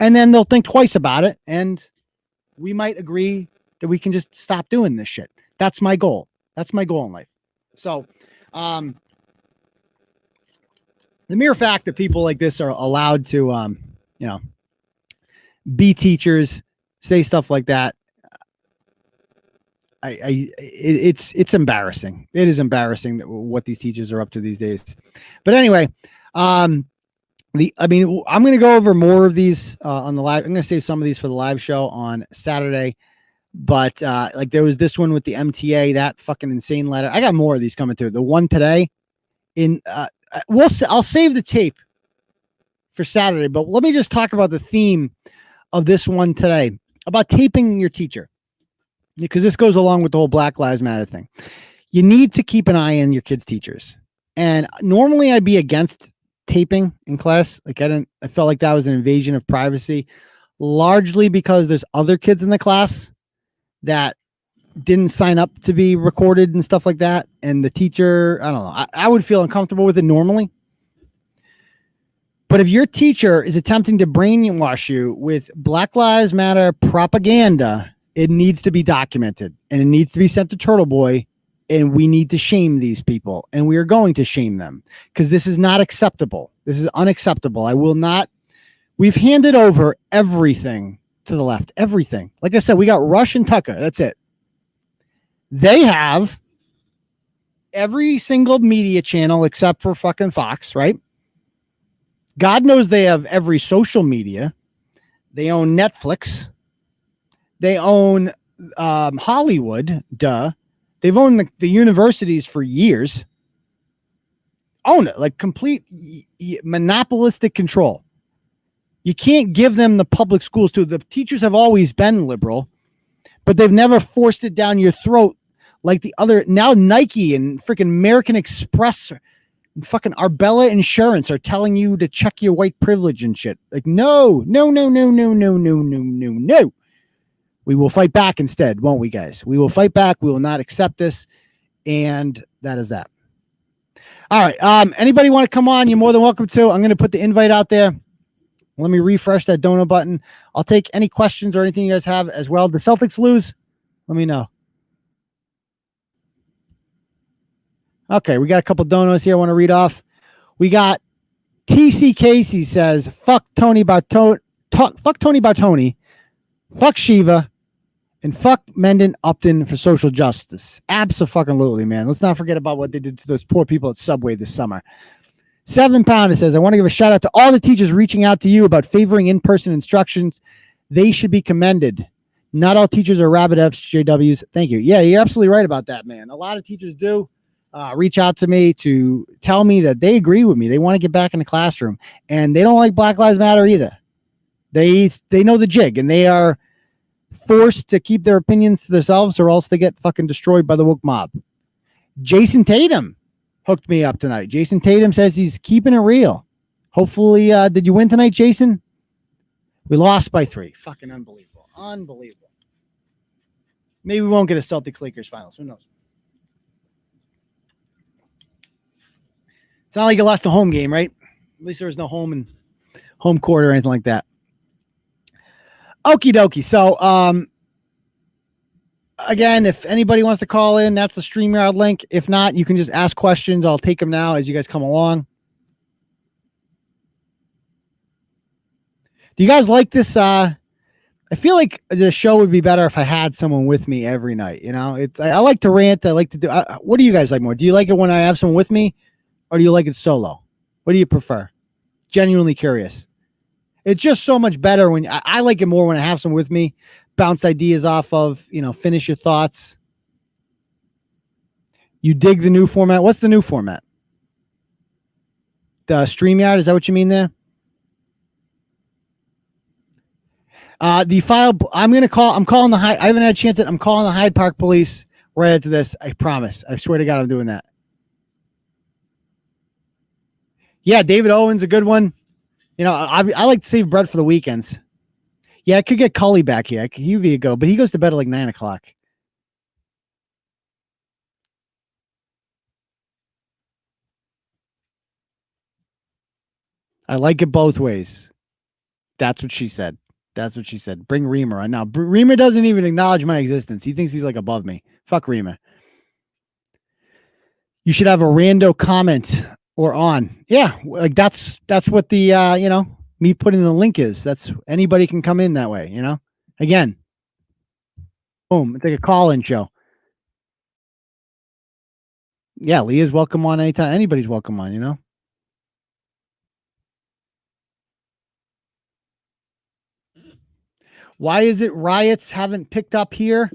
[SPEAKER 2] And then they'll think twice about it, and we might agree that we can just stop doing this shit. That's my goal. That's my goal in life. So, the mere fact that people like this are allowed to, be teachers, say stuff like that, it's embarrassing. It is embarrassing that what these teachers are up to these days. But anyway, I'm going to go over more of these on the live. I'm going to save some of these for the live show on Saturday. But like there was this one with the MTA, that fucking insane letter. I got more of these coming through. The one today I'll save the tape for Saturday, but let me just talk about the theme of this one today about taping your teacher, because this goes along with the whole Black Lives Matter thing. You need to keep an eye on your kids' teachers. And normally I'd be against taping in class. Like I felt like that was an invasion of privacy, largely because there's other kids in the class that didn't sign up to be recorded and stuff like that. And the teacher, I don't know, I would feel uncomfortable with it normally. But if your teacher is attempting to brainwash you with Black Lives Matter propaganda, it needs to be documented and it needs to be sent to Turtle Boy, and we need to shame these people, and we are going to shame them because this is not acceptable. This is unacceptable. I will not. We've handed over everything to the left. Everything. Like I said, we got Rush and Tucker. That's it. They have every single media channel except for fucking Fox, right? God knows they have every social media. They own Netflix. They own Hollywood. Duh. They've owned the universities for years. Own it. Like complete monopolistic control. You can't give them the public schools too. The teachers have always been liberal, but they've never forced it down your throat like the other. Now Nike and freaking American Express and fucking Arbella Insurance are telling you to check your white privilege and shit. Like, no. We will fight back instead, won't we, guys? We will fight back. We will not accept this. And that is that. All right. Anybody want to come on? You're more than welcome to. I'm going to put the invite out there. Let me refresh that donut button. I'll take any questions or anything you guys have as well. The Celtics lose? Let me know. Okay, we got a couple donuts here I want to read off. We got TC Casey says, fuck Tony Bartoni, fuck Shiva, and fuck Mendon Upton for social justice. Abso-fucking-lutely, man. Let's not forget about what they did to those poor people at Subway this summer. 7 Pounder says, I want to give a shout out to all the teachers reaching out to you about favoring in-person instructions. They should be commended. Not all teachers are rabbit FJWs. Thank you. Yeah, you're absolutely right about that, man. A lot of teachers do reach out to me to tell me that they agree with me. They want to get back in the classroom, and they don't like Black Lives Matter either. They know the jig, and they are forced to keep their opinions to themselves, or else they get fucking destroyed by the woke mob. Jason Tatum hooked me up tonight. Jason Tatum says he's keeping it real. Hopefully, did you win tonight, Jason? We lost by 3. Fucking unbelievable. Unbelievable. Maybe we won't get a Celtics-Lakers finals. Who knows? It's not like you lost a home game, right? At least there was no home court or anything like that. Okie dokie. So, again, if anybody wants to call in, that's the StreamYard link. If not, you can just ask questions. I'll take them now as you guys come along. Do you guys like this? I feel like the show would be better if I had someone with me every night. You know, I like to rant. I like to do. What do you guys like more? Do you like it when I have someone with me, or do you like it solo? What do you prefer? Genuinely curious. It's just so much better when I like it more when I have someone with me, bounce ideas off of, finish your thoughts. You dig the new format. What's the new format? The StreamYard. Is that what you mean there? The file. I'm calling the I haven't had a chance yet. I'm calling the Hyde Park police right after this. I promise. I swear to God, I'm doing that. Yeah, David Owen's a good one. I like to save bread for the weekends. Yeah, I could get Cully back here. He'd be a go, but he goes to bed at like 9 o'clock. I like it both ways. That's what she said. Bring Reimer on now. Reimer doesn't even acknowledge my existence. He thinks he's like above me. Fuck Reimer. You should have a rando comment or on. Yeah, like that's what the me putting the link is. That's anybody can come in that way, Again. Boom. It's like a call-in show. Yeah, Leah's welcome on anytime. Anybody's welcome on, Why is it riots haven't picked up here?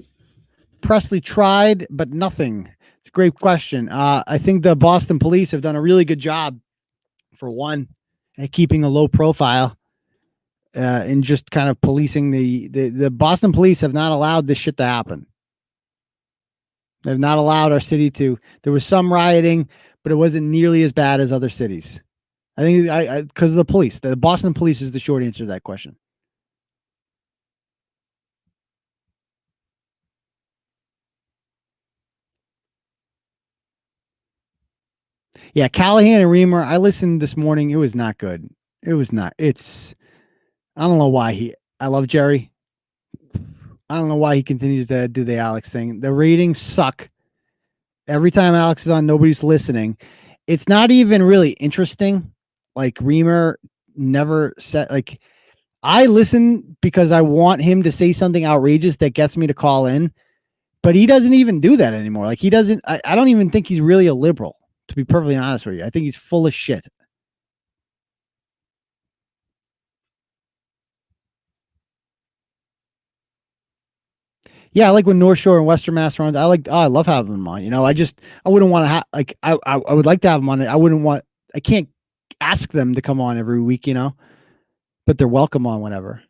[SPEAKER 2] Presley tried, but nothing. It's a great question. I think the Boston police have done a really good job, for one, at keeping a low profile and just kind of policing the Boston police have not allowed this shit to happen. They've not allowed our city to. There was some rioting, but it wasn't nearly as bad as other cities. I think because of the police. The Boston police is the short answer to that question. Yeah, Callahan and Reimer. I listened this morning. It was not good. It was not. I don't know why I love Gerry. I don't know why he continues to do the Alex thing. The ratings suck. Every time Alex is on, nobody's listening. It's not even really interesting. Like Reimer never said, like, I listen because I want him to say something outrageous that gets me to call in, but he doesn't even do that anymore. Like he doesn't, I don't even think he's really a liberal, to be perfectly honest with you. I think he's full of shit. Yeah, I like when North Shore and Western Mass are on. I love having them on. You know, I wouldn't want to have, like, I would like to have them on. I can't ask them to come on every week, you know, but they're welcome on whenever.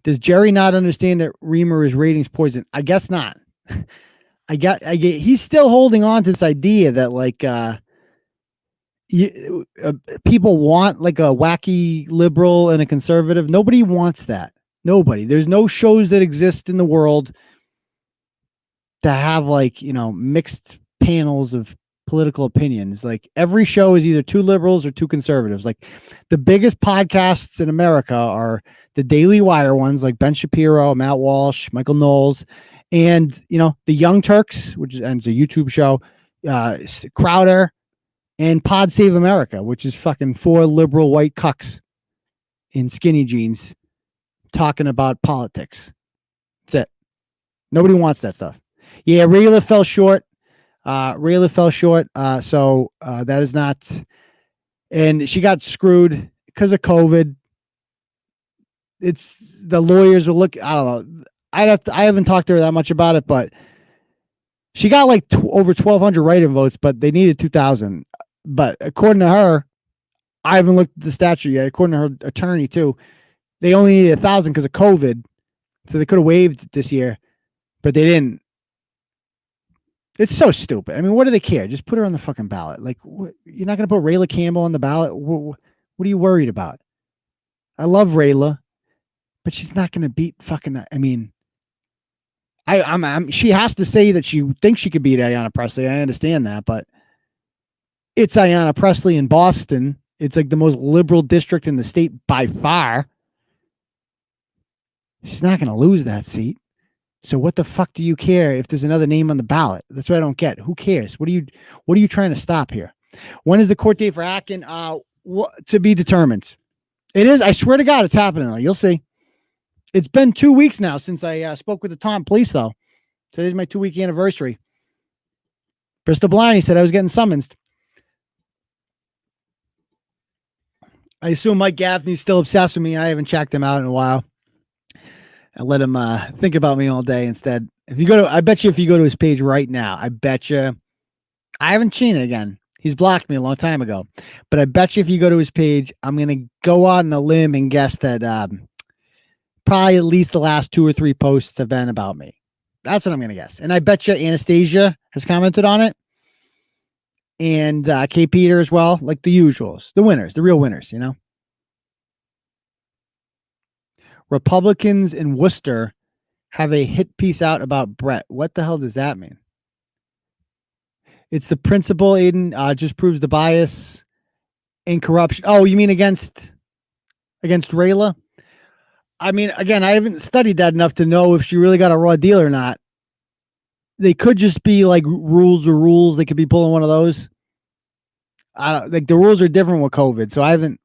[SPEAKER 2] Does Gerry not understand that Reimer is ratings poison? I guess not. I get, he's still holding on to this idea that like, people want like a wacky liberal and a conservative. Nobody wants that. Nobody. There's no shows that exist in the world that have like, you know, mixed panels of political opinions. Like every show is either two liberals or two conservatives. Like the biggest podcasts in America are the Daily Wire ones, like Ben Shapiro, Matt Walsh, Michael Knowles, and, you know, the Young Turks, which is a YouTube show, Crowder, and Pod Save America, which is fucking 4 liberal white cucks in skinny jeans talking about politics. That's it. Nobody wants that stuff. Yeah, Rayla fell short. So that is not, and she got screwed because of COVID. It's the lawyers will look. I don't know. I haven't talked to her that much about it, but she got like over 1,200 write-in votes, but they needed 2,000. But according to her, I haven't looked at the statute yet. According to her attorney too, they only needed 1,000 because of COVID, so they could have waived it this year, but they didn't. It's so stupid. I mean, what do they care? Just put her on the fucking ballot. Like, you're not going to put Rayla Campbell on the ballot? What are you worried about? I love Rayla, but she's not going to beat fucking. I mean, she has to say that she thinks she could beat Ayanna Pressley. I understand that, but it's Ayanna Pressley in Boston. It's like the most liberal district in the state by far. She's not going to lose that seat. So what the fuck do you care if there's another name on the ballot? That's what I don't get. Who cares? What are you trying to stop here? When is the court date for Atkin? To be determined. It is. I swear to God, it's happening. You'll see. It's been 2 weeks now since I spoke with the Taunton police, though. Today's my 2-week anniversary. Bristol Bliney said I was getting summoned. I assume Mike Gaffney's still obsessed with me. I haven't checked him out in a while. I let him think about me all day instead. I bet you if you go to his page right now, I bet you, I haven't seen it again. He's blocked me a long time ago, but I bet you if you go to his page, I'm going to go out on a limb and guess that probably at least the last 2 or 3 posts have been about me. That's what I'm going to guess. And I bet you Anastasia has commented on it. And Kay Peter as well, like the usuals, the winners, the real winners, you know. Republicans in Worcester have a hit piece out about Brett. What the hell does that mean? It's the principle, Aidan, just proves the bias and corruption. Oh, you mean against Rayla? I mean, again, I haven't studied that enough to know if she really got a raw deal or not. They could just be like rules. They could be pulling one of those. Like the rules are different with COVID, so I haven't.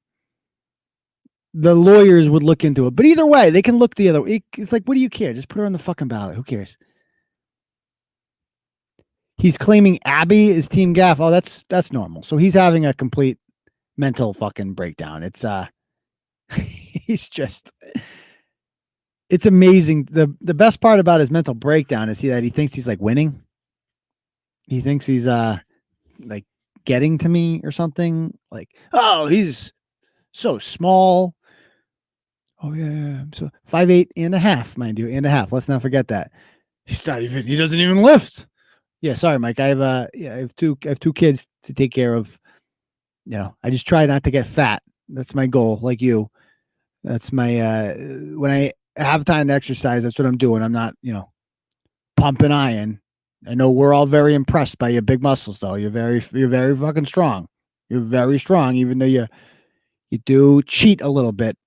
[SPEAKER 2] The lawyers would look into it, but either way, they can look the other way. It's like, what do you care? Just put her on the fucking ballot. Who cares? He's claiming Abby is Team Gaff. Oh, that's normal. So he's having a complete mental fucking breakdown. It's he's just, it's amazing. The best part about his mental breakdown is that he thinks he's like winning. He thinks he's like getting to me or something. Like, oh, he's so small. Oh yeah. So 5'8.5", mind you, and a half. Let's not forget that. He's not even, he doesn't even lift. Yeah, sorry, Mike. I have two kids to take care of. You know, I just try not to get fat. That's my goal, like you. That's my when I have time to exercise, that's what I'm doing. I'm not, pumping iron. I know we're all very impressed by your big muscles, though. You're very fucking strong. You're very strong, even though you do cheat a little bit.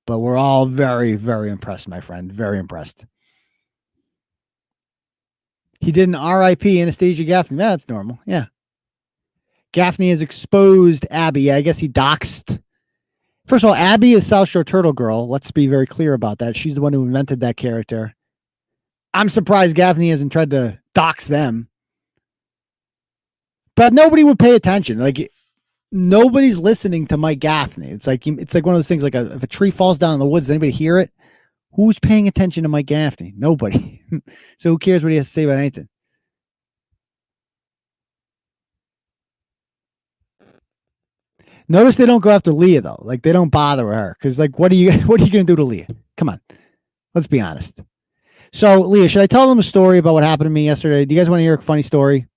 [SPEAKER 2] But we're all very, very impressed, my friend. Very impressed. He did an RIP Anastasia Gaffney. Yeah, that's normal. Yeah. Gaffney has exposed Abby. Yeah, I guess he doxed. First of all, Abby is South Shore Turtle Girl. Let's be very clear about that. She's the one who invented that character. I'm surprised Gaffney hasn't tried to dox them. But nobody would pay attention. Like, nobody's listening to Mike Gaffney. It's like one of those things, like if a tree falls down in the woods, does anybody hear it? Who's paying attention to Mike Gaffney? Nobody. So who cares what he has to say about anything? Notice they don't go after Leah, though. Like, they don't bother her. Because, like, what are you going to do to Leah? Come on. Let's be honest. So, Leah, should I tell them a story about what happened to me yesterday? Do you guys want to hear a funny story?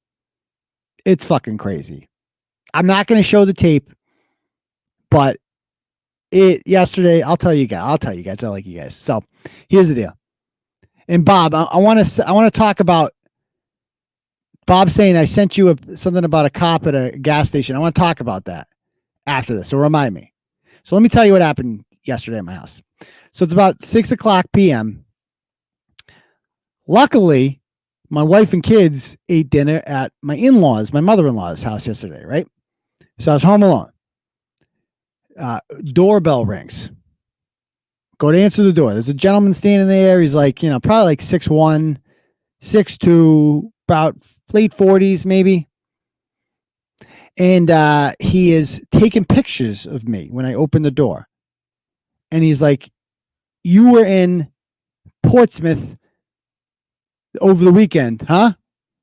[SPEAKER 2] It's fucking crazy. I'm not going to show the tape, but yesterday, I'll tell you guys. I like you guys. So, here's the deal. And Bob, I want to talk about Bob saying I sent you something about a cop at a gas station. I want to talk about that after this. So remind me. So let me tell you what happened yesterday at my house. So it's about 6:00 p.m. Luckily, my wife and kids ate dinner at my in-laws, my mother-in-law's house yesterday, right? So I was home alone. Doorbell rings. Go to answer the door. There's a gentleman standing there. He's like, probably like 6'1", 6'2", about late 40s maybe. And he is taking pictures of me when I open the door. And he's like, you were in Portsmouth over the weekend, huh?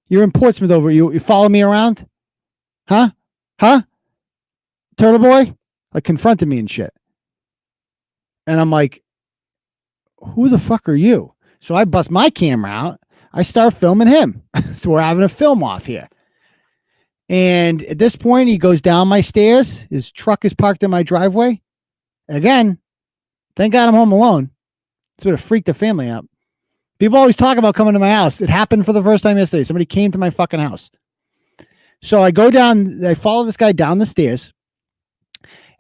[SPEAKER 2] You're in Portsmouth you follow me around? Huh? Turtle Boy? Like, confronted me and shit. And I'm like, who the fuck are you? So I bust my camera out. I start filming him. So we're having a film off here. And at this point, he goes down my stairs. His truck is parked in my driveway. Again, thank God I'm home alone. This would have freaked the family out. People always talk about coming to my house. It happened for the first time yesterday. Somebody came to my fucking house. So I go down, I follow this guy down the stairs,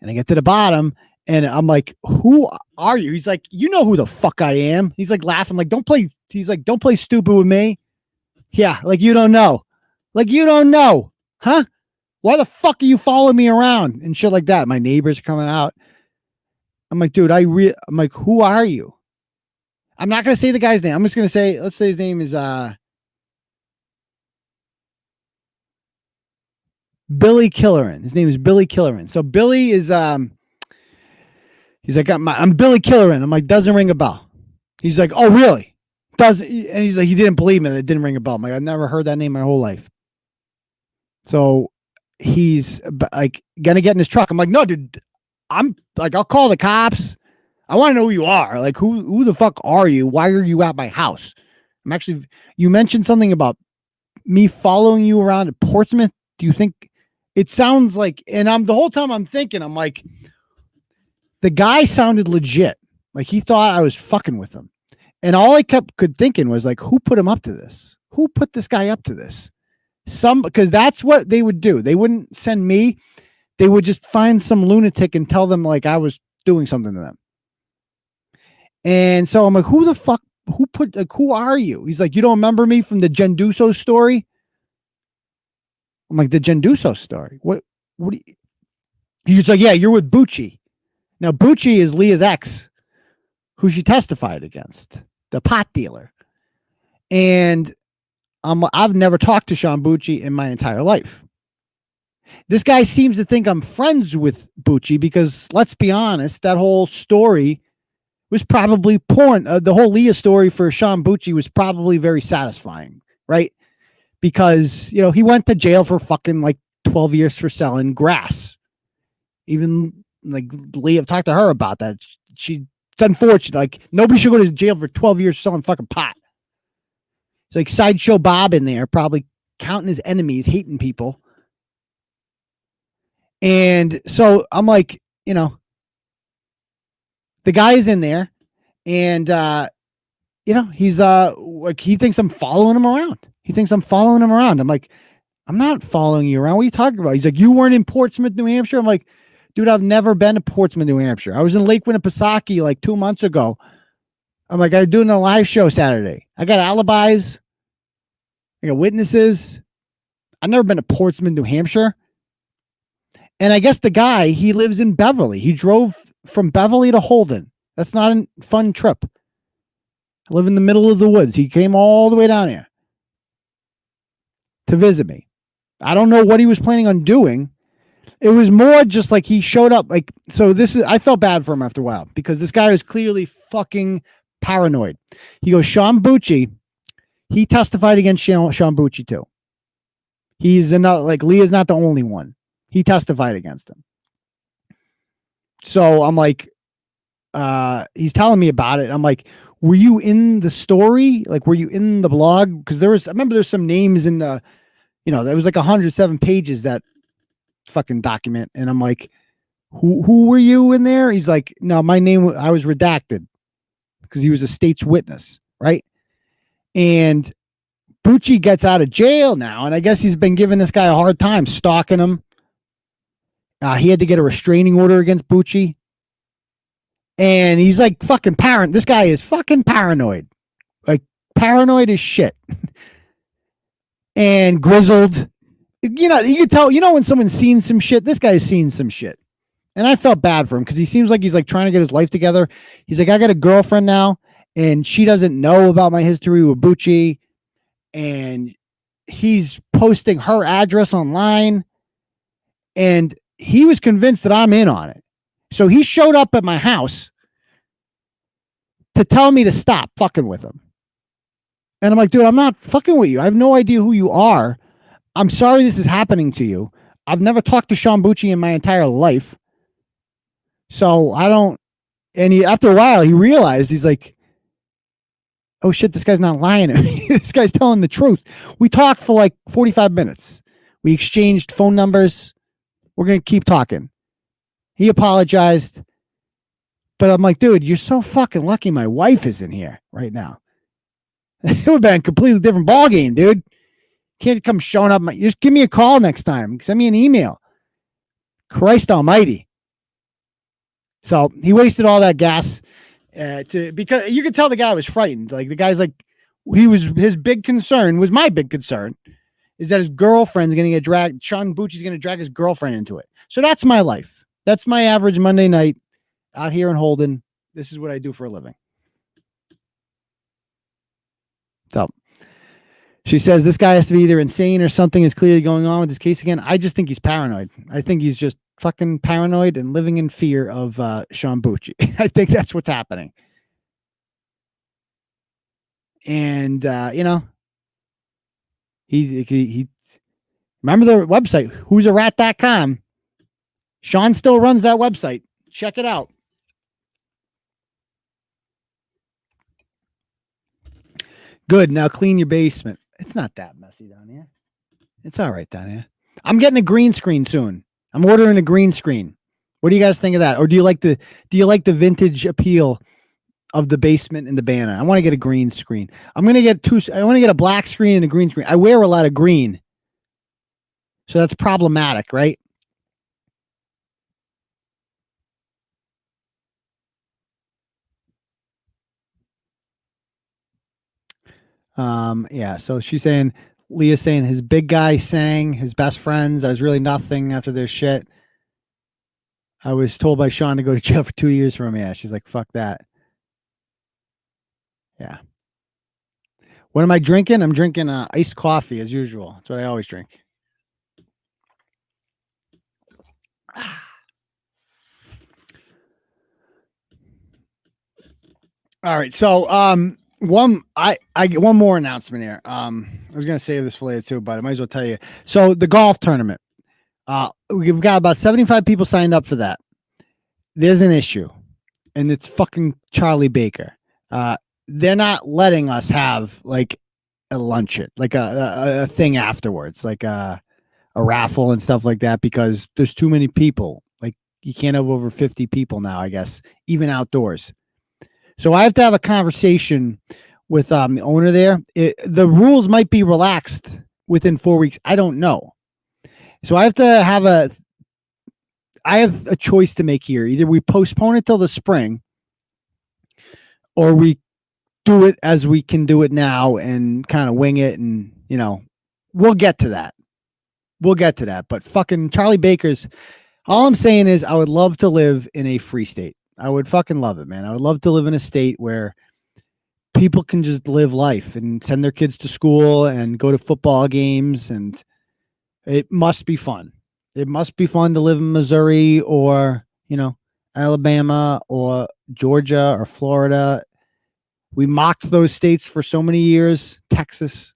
[SPEAKER 2] and I get to the bottom, and I'm like, who are you? He's like, you know who the fuck I am. He's like laughing, like, don't play stupid with me. Yeah, like you don't know. Like you don't know. Huh? Why the fuck are you following me around? And shit like that. My neighbors are coming out. I'm like, dude, I'm like, who are you? I'm not going to say the guy's name. I'm just going to say, let's say his name is Billy Killeran. His name is Billy Killeran. So Billy is, he's like, I'm Billy Killeran. I'm like, doesn't ring a bell. He's like, oh, really? Doesn't. And he's like, he didn't believe me that it didn't ring a bell. I'm like, I've never heard that name my whole life. So he's like, going to get in his truck. I'm like, no, dude, I'm like, I'll call the cops. I want to know who you are. Like, who the fuck are you? Why are you at my house? You mentioned something about me following you around at Portsmouth. Do you think it sounds like, and the whole time I'm thinking, I'm like, the guy sounded legit. Like he thought I was fucking with him. And all I could thinking was like, who put him up to this? Who put this guy up to this? Because that's what they would do. They wouldn't send me. They would just find some lunatic and tell them like I was doing something to them. And so I'm like, who the fuck, who are you? He's like, you don't remember me from the Genduso story? I'm like, the Genduso story? What do you? He's like, yeah, you're with Bucci. Now, Bucci is Leah's ex, who she testified against, the pot dealer. And I've never talked to Sean Bucci in my entire life. This guy seems to think I'm friends with Bucci because, let's be honest, that whole story was probably porn. The whole Leah story for Sean Bucci was probably very satisfying, right? Because, he went to jail for fucking like 12 years for selling grass. Even like Leah, I've talked to her about that. It's unfortunate. Like, nobody should go to jail for 12 years for selling fucking pot. It's like Sideshow Bob in there, probably counting his enemies, hating people. And so I'm like, the guy is in there, and he's like, he thinks I'm following him around. I'm like, I'm not following you around. What are you talking about? He's like, you weren't in Portsmouth, New Hampshire. I'm like, dude, I've never been to Portsmouth, New Hampshire. I was in Lake Winnipesaukee like 2 months ago. I'm like, I'm doing a live show Saturday. I got alibis. I got witnesses. I've never been to Portsmouth, New Hampshire. And I guess the guy, he lives in Beverly. He drove from Beverly to Holden. That's not a fun trip. I live in the middle of the woods. He came all the way down here to visit me. I don't know what he was planning on doing. It was more just like he showed up. Like, so I felt bad for him after a while because this guy was clearly fucking paranoid. He goes, Sean Bucci, he testified against Sean Bucci too. He's another, like, Leah's not the only one. He testified against him. So I'm like, he's telling me about it. I'm like, were you in the story? Like, were you in the blog? Because I remember there's some names in the, there was like 107 pages, that fucking document. And I'm like, who were you in there? He's like, no, my name, I was redacted because he was a state's witness. Right. And Bucci gets out of jail now. And I guess he's been giving this guy a hard time, stalking him. He had to get a restraining order against Bucci. And he's like fucking paranoid. This guy is fucking paranoid. Like, paranoid as shit. And grizzled. You can tell, when someone's seen some shit, this guy's seen some shit. And I felt bad for him because he seems like he's like trying to get his life together. He's like, I got a girlfriend now, and she doesn't know about my history with Bucci. And he's posting her address online. And he was convinced that I'm in on it. So he showed up at my house to tell me to stop fucking with him. And I'm like, dude, I'm not fucking with you. I have no idea who you are. I'm sorry this is happening to you. I've never talked to Sean Bucci in my entire life. So I don't, and after a while, he realized, he's like, oh shit, this guy's not lying to me. This guy's telling the truth. We talked for like 45 minutes. We exchanged phone numbers. We're going to keep talking. He apologized. But I'm like, dude, you're so fucking lucky my wife is in here right now. It would have been a completely different ballgame, dude. Can't come showing up. Just give me a call next time. Send me an email. Christ almighty. So he wasted all that gas because you could tell the guy was frightened. Like, the guy's like, his big concern was my big concern, is that his girlfriend's going to get dragged. Sean Bucci's going to drag his girlfriend into it. So that's my life. That's my average Monday night out here in Holden. This is what I do for a living. So she says this guy has to be either insane or something is clearly going on with this case again. I just think he's paranoid. I think he's just fucking paranoid and living in fear of Sean Bucci. I think that's what's happening. And he remember the website who'sarat.com. Sean still runs that website. Check it out. Good. Now clean your basement. It's not that messy down here. It's all right down here. I'm getting a green screen soon. I'm ordering a green screen. What do you guys think of that? Or do you like the vintage appeal of the basement and the banner? I want to get a green screen. I want to get a black screen and a green screen. I wear a lot of green. So that's problematic, right? Yeah, so Leah's saying his big guy sang his best friends. I was really nothing after their shit. I was told by Sean to go to jail for 2 years for him. Yeah, she's like, fuck that. Yeah. What am I drinking? I'm drinking iced coffee as usual. That's what I always drink. All right. So I get one more announcement here. I was gonna save this for later too, but I might as well tell you. So the golf tournament. We've got about 75 people signed up for that. There's an issue, and it's fucking Charlie Baker. They're not letting us have like a luncheon, like a thing afterwards, like a raffle and stuff like that, because there's too many people. Like you can't have over 50 people now, I guess, even outdoors. So I have to have a conversation with the owner there. The rules might be relaxed within 4 weeks. I don't know. So I have a choice to make here. Either we postpone it till the spring, or we do it as we can do it now and kind of wing it. And we'll get to that. We'll get to that. But fucking Charlie Baker's. All I'm saying is, I would love to live in a free state. I would fucking love it, man. I would love to live in a state where people can just live life and send their kids to school and go to football games. And it must be fun. It must be fun to live in Missouri or, Alabama or Georgia or Florida. We mocked those states for so many years, Texas.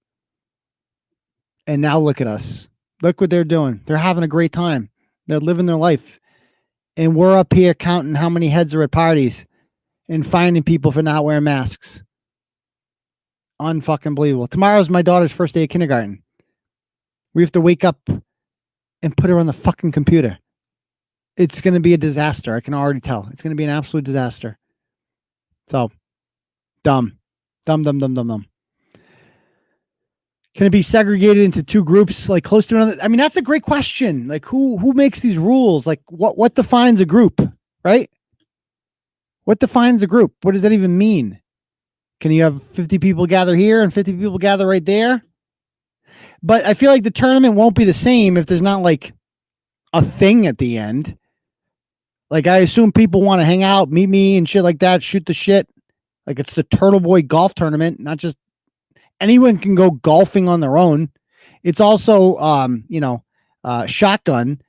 [SPEAKER 2] And now look at us. Look what they're doing. They're having a great time. They're living their life. And we're up here counting how many heads are at parties and finding people for not wearing masks. Unfucking believable. Tomorrow's my daughter's first day of kindergarten. We have to wake up and put her on the fucking computer. It's going to be a disaster. I can already tell. It's going to be an absolute disaster. So, dumb. Dumb. Can it be segregated into two groups, like close to another? I mean, that's a great question. Like, who makes these rules? Like, what defines a group, right? What defines a group? What does that even mean? Can you have 50 people gather here and 50 people gather right there? But I feel like the tournament won't be the same if there's not like a thing at the end. Like, I assume people want to hang out, meet me and shit like that, shoot the shit. Like, it's the Turtle Boy golf tournament, not just anyone can go golfing on their own. It's also, shotgun.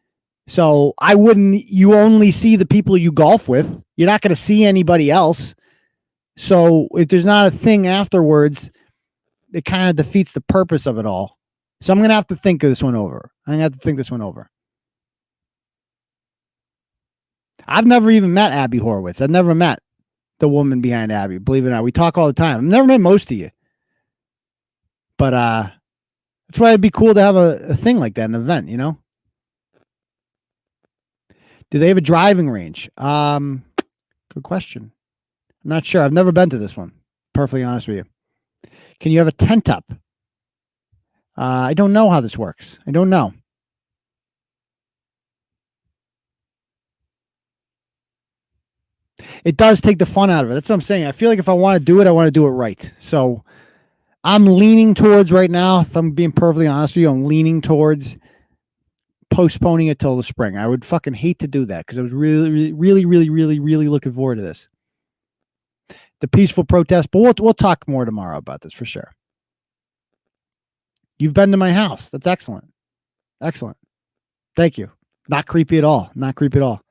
[SPEAKER 2] So you only see the people you golf with. You're not going to see anybody else. So if there's not a thing afterwards, it kind of defeats the purpose of it all. So I'm going to have to think of this one over. I've never even met Abby Horowitz. I've never met the woman behind Abby. Believe it or not, we talk all the time. I've never met most of you. But that's why it'd be cool to have a thing like that, an event, Do they have a driving range? Good question. I'm not sure. I've never been to this one. Perfectly honest with you. Can you have a tent up? I don't know how this works. I don't know. It does take the fun out of it. That's what I'm saying. I feel like if I want to do it, I want to do it right. So I'm leaning towards right now, if I'm being perfectly honest with you, I'm leaning towards postponing it till the spring. I would fucking hate to do that because I was really looking forward to this. The peaceful protest, but we'll talk more tomorrow about this for sure. You've been to my house. That's excellent. Excellent. Thank you. Not creepy at all. Not creepy at all.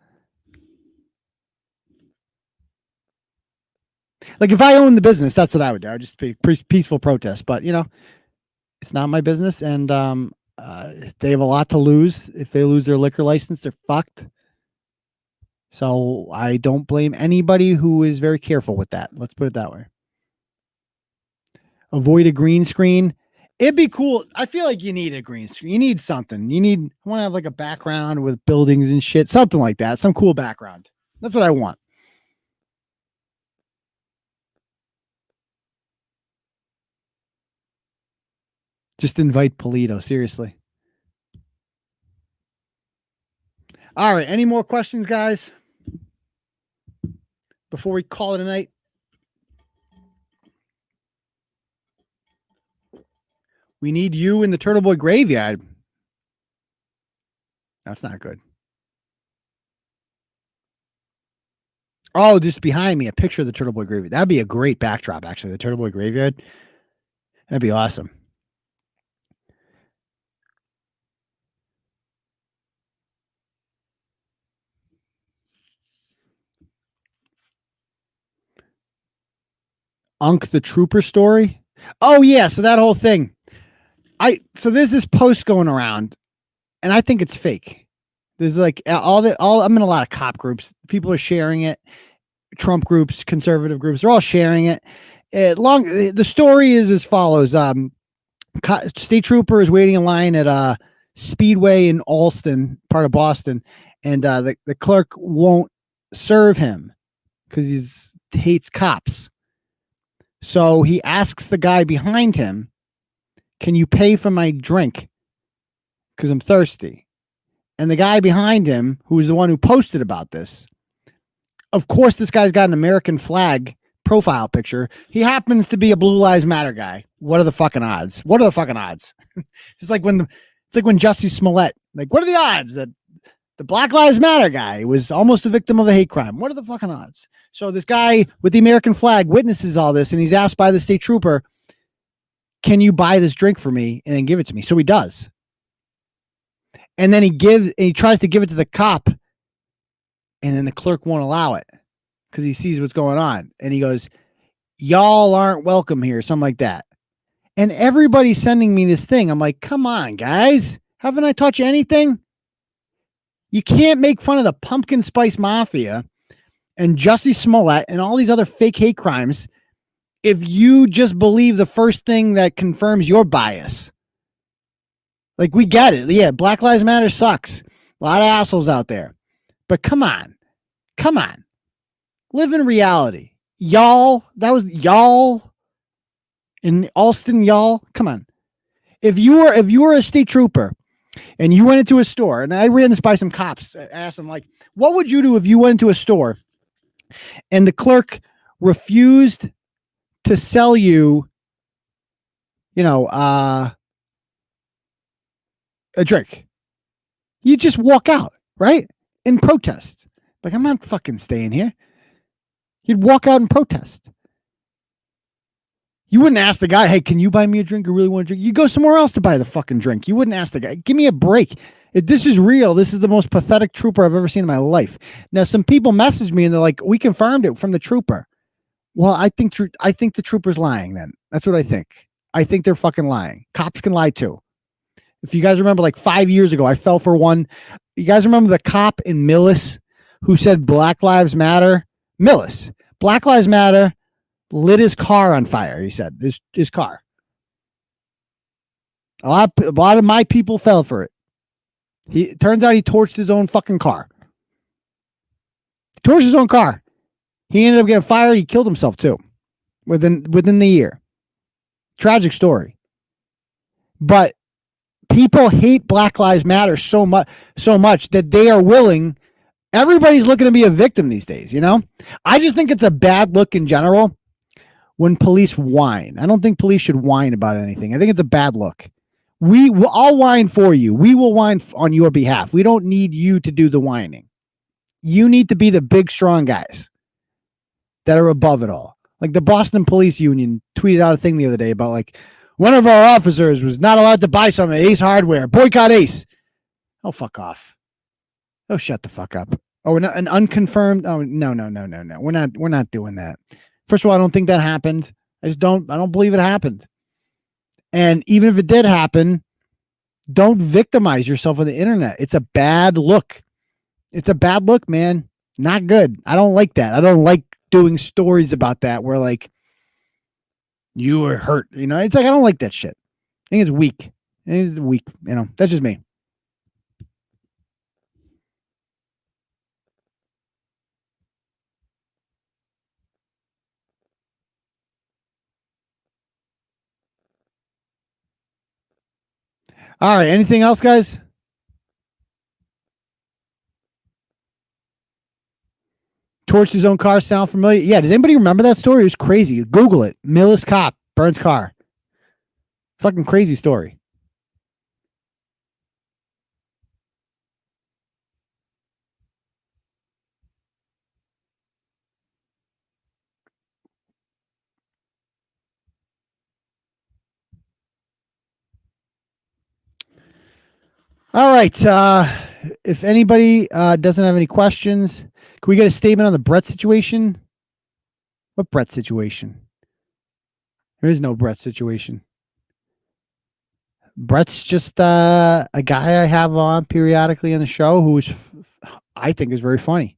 [SPEAKER 2] Like if I owned the business, that's what I would do. I would just be peaceful protest. But it's not my business, and they have a lot to lose. If they lose their liquor license, they're fucked. So I don't blame anybody who is very careful with that. Let's put it that way. Avoid a green screen. It'd be cool. I feel like you need a green screen. You need something. I want to have like a background with buildings and shit, something like that. Some cool background. That's what I want. Just invite Polito. Seriously. All right. Any more questions, guys? Before we call it a night? We need you in the Turtle Boy graveyard. That's not good. Oh, just behind me, a picture of the Turtle Boy graveyard. That'd be a great backdrop, actually. The Turtle Boy graveyard. That'd be awesome. Unc the Trooper story. Oh yeah, so that whole thing. So there's this post going around, and I think it's fake. There's like I'm in a lot of cop groups. People are sharing it. Trump groups, conservative groups, they're all sharing it. The story is as follows. State trooper is waiting in line at a Speedway in Allston, part of Boston, and the clerk won't serve him because he hates cops. So he asks the guy behind him, "Can you pay for my drink? Because I'm thirsty." And the guy behind him, who is the one who posted about this, of course, this guy's got an American flag profile picture. He happens to be a Blue Lives Matter guy. What are the fucking odds? What are the fucking odds? It's like when Jussie Smollett, like, what are the odds that the Black Lives Matter guy was almost a victim of a hate crime? What are the fucking odds? So this guy with the American flag witnesses all this, and he's asked by the state trooper, "Can you buy this drink for me and then give it to me?" So he does. And then he tries to give it to the cop, and then the clerk won't allow it because he sees what's going on. And he goes, "Y'all aren't welcome here," something like that. And everybody's sending me this thing. I'm like, come on, guys. Haven't I taught you anything? You can't make fun of the pumpkin spice mafia and Jussie Smollett and all these other fake hate crimes if you just believe the first thing that confirms your bias. Like, we get it. Yeah, Black Lives Matter sucks. A lot of assholes out there. But come on. Come on. Live in reality. Y'all, that was y'all in Alston, y'all. Come on. If you were a state trooper and you went into a store, and I ran this by some cops, I asked them, like, what would you do if you went into a store and the clerk refused to sell you, a drink? You just walk out, right? In protest. Like, I'm not fucking staying here. You'd walk out and protest. You wouldn't ask the guy, "Hey, can you buy me a drink? I really want a drink." You go somewhere else to buy the fucking drink. You wouldn't ask the guy. Give me a break. If this is real, this is the most pathetic trooper I've ever seen in my life. Now, some people message me and they're like, "We confirmed it from the trooper." Well, I think the trooper's lying then. That's what I think. I think they're fucking lying. Cops can lie too. If you guys remember, like 5 years ago, I fell for one. You guys remember the cop in Millis who said Black Lives Matter? Millis. Black Lives Matter, lit his car on fire, he said. His car. A lot of my people fell for it. It turns out he torched his own fucking car. He torched his own car. He ended up getting fired. He killed himself too. Within the year. Tragic story. But people hate Black Lives Matter so much that they are willing. Everybody's looking to be a victim these days, I just think it's a bad look in general when police whine. I don't think police should whine about anything. I think it's a bad look. I'll whine for you. We will whine on your behalf. We don't need you to do the whining. You need to be the big, strong guys that are above it all. Like the Boston Police Union tweeted out a thing the other day about, like, one of our officers was not allowed to buy some at Ace Hardware. Boycott Ace. Oh, fuck off. Oh, shut the fuck up. Oh, an unconfirmed. Oh, no. We're not doing that. First of all, I don't think that happened. I don't believe it happened. And even if it did happen, don't victimize yourself on the internet. It's a bad look. It's a bad look, man. Not good. I don't like that. I don't like doing stories about that where, like, you were hurt. It's like, I don't like that shit. I think it's weak. It's weak. That's just me. All right. Anything else, guys? Torched his own car. Sound familiar? Yeah. Does anybody remember that story? It was crazy. Google it. Millis cop burns car. Fucking crazy story. All right. If anybody doesn't have any questions, can we get a statement on the Brett situation? What Brett situation? There is no Brett situation. Brett's just a guy I have on periodically on the show who's, I think, is very funny.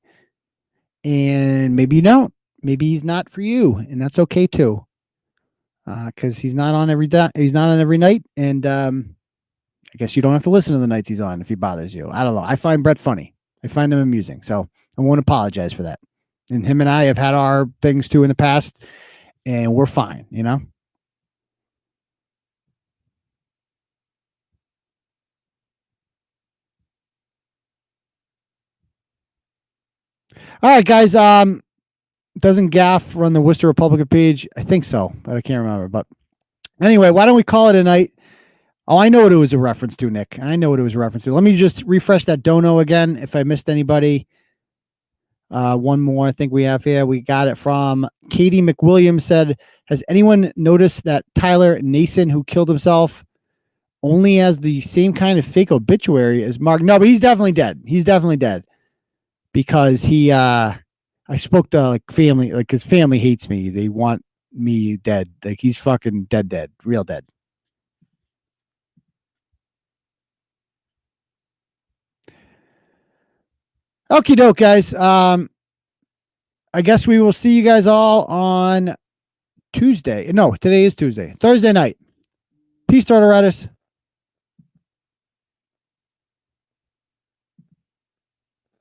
[SPEAKER 2] And maybe you don't. Maybe he's not for you, and that's okay too. Because he's not on every he's not on every night, and I guess you don't have to listen to the nights he's on if he bothers you. I don't know. I find Brett funny. I find him amusing, so I won't apologize for that. And him and I have had our things too in the past, and we're fine, you know. All right, guys. Doesn't Gaff run the Worcester Republican page? I think so, but I can't remember. But anyway, why don't we call it a night? Oh, I know what it was a reference to, Nick. I know what it was a reference to. Let me just refresh that dono again if I missed anybody. One more I think we have here. We got it from Katie McWilliams said, has anyone noticed that Tyler Nason, who killed himself, only has the same kind of fake obituary as Mark? No, but he's definitely dead. He's definitely dead because he, I spoke to like family, like his family hates me. They want me dead. Like he's fucking dead, real dead. Okie doke, guys. I guess we will see you guys all on Tuesday. No, today is Tuesday. Thursday night. Peace, Turtle Riders.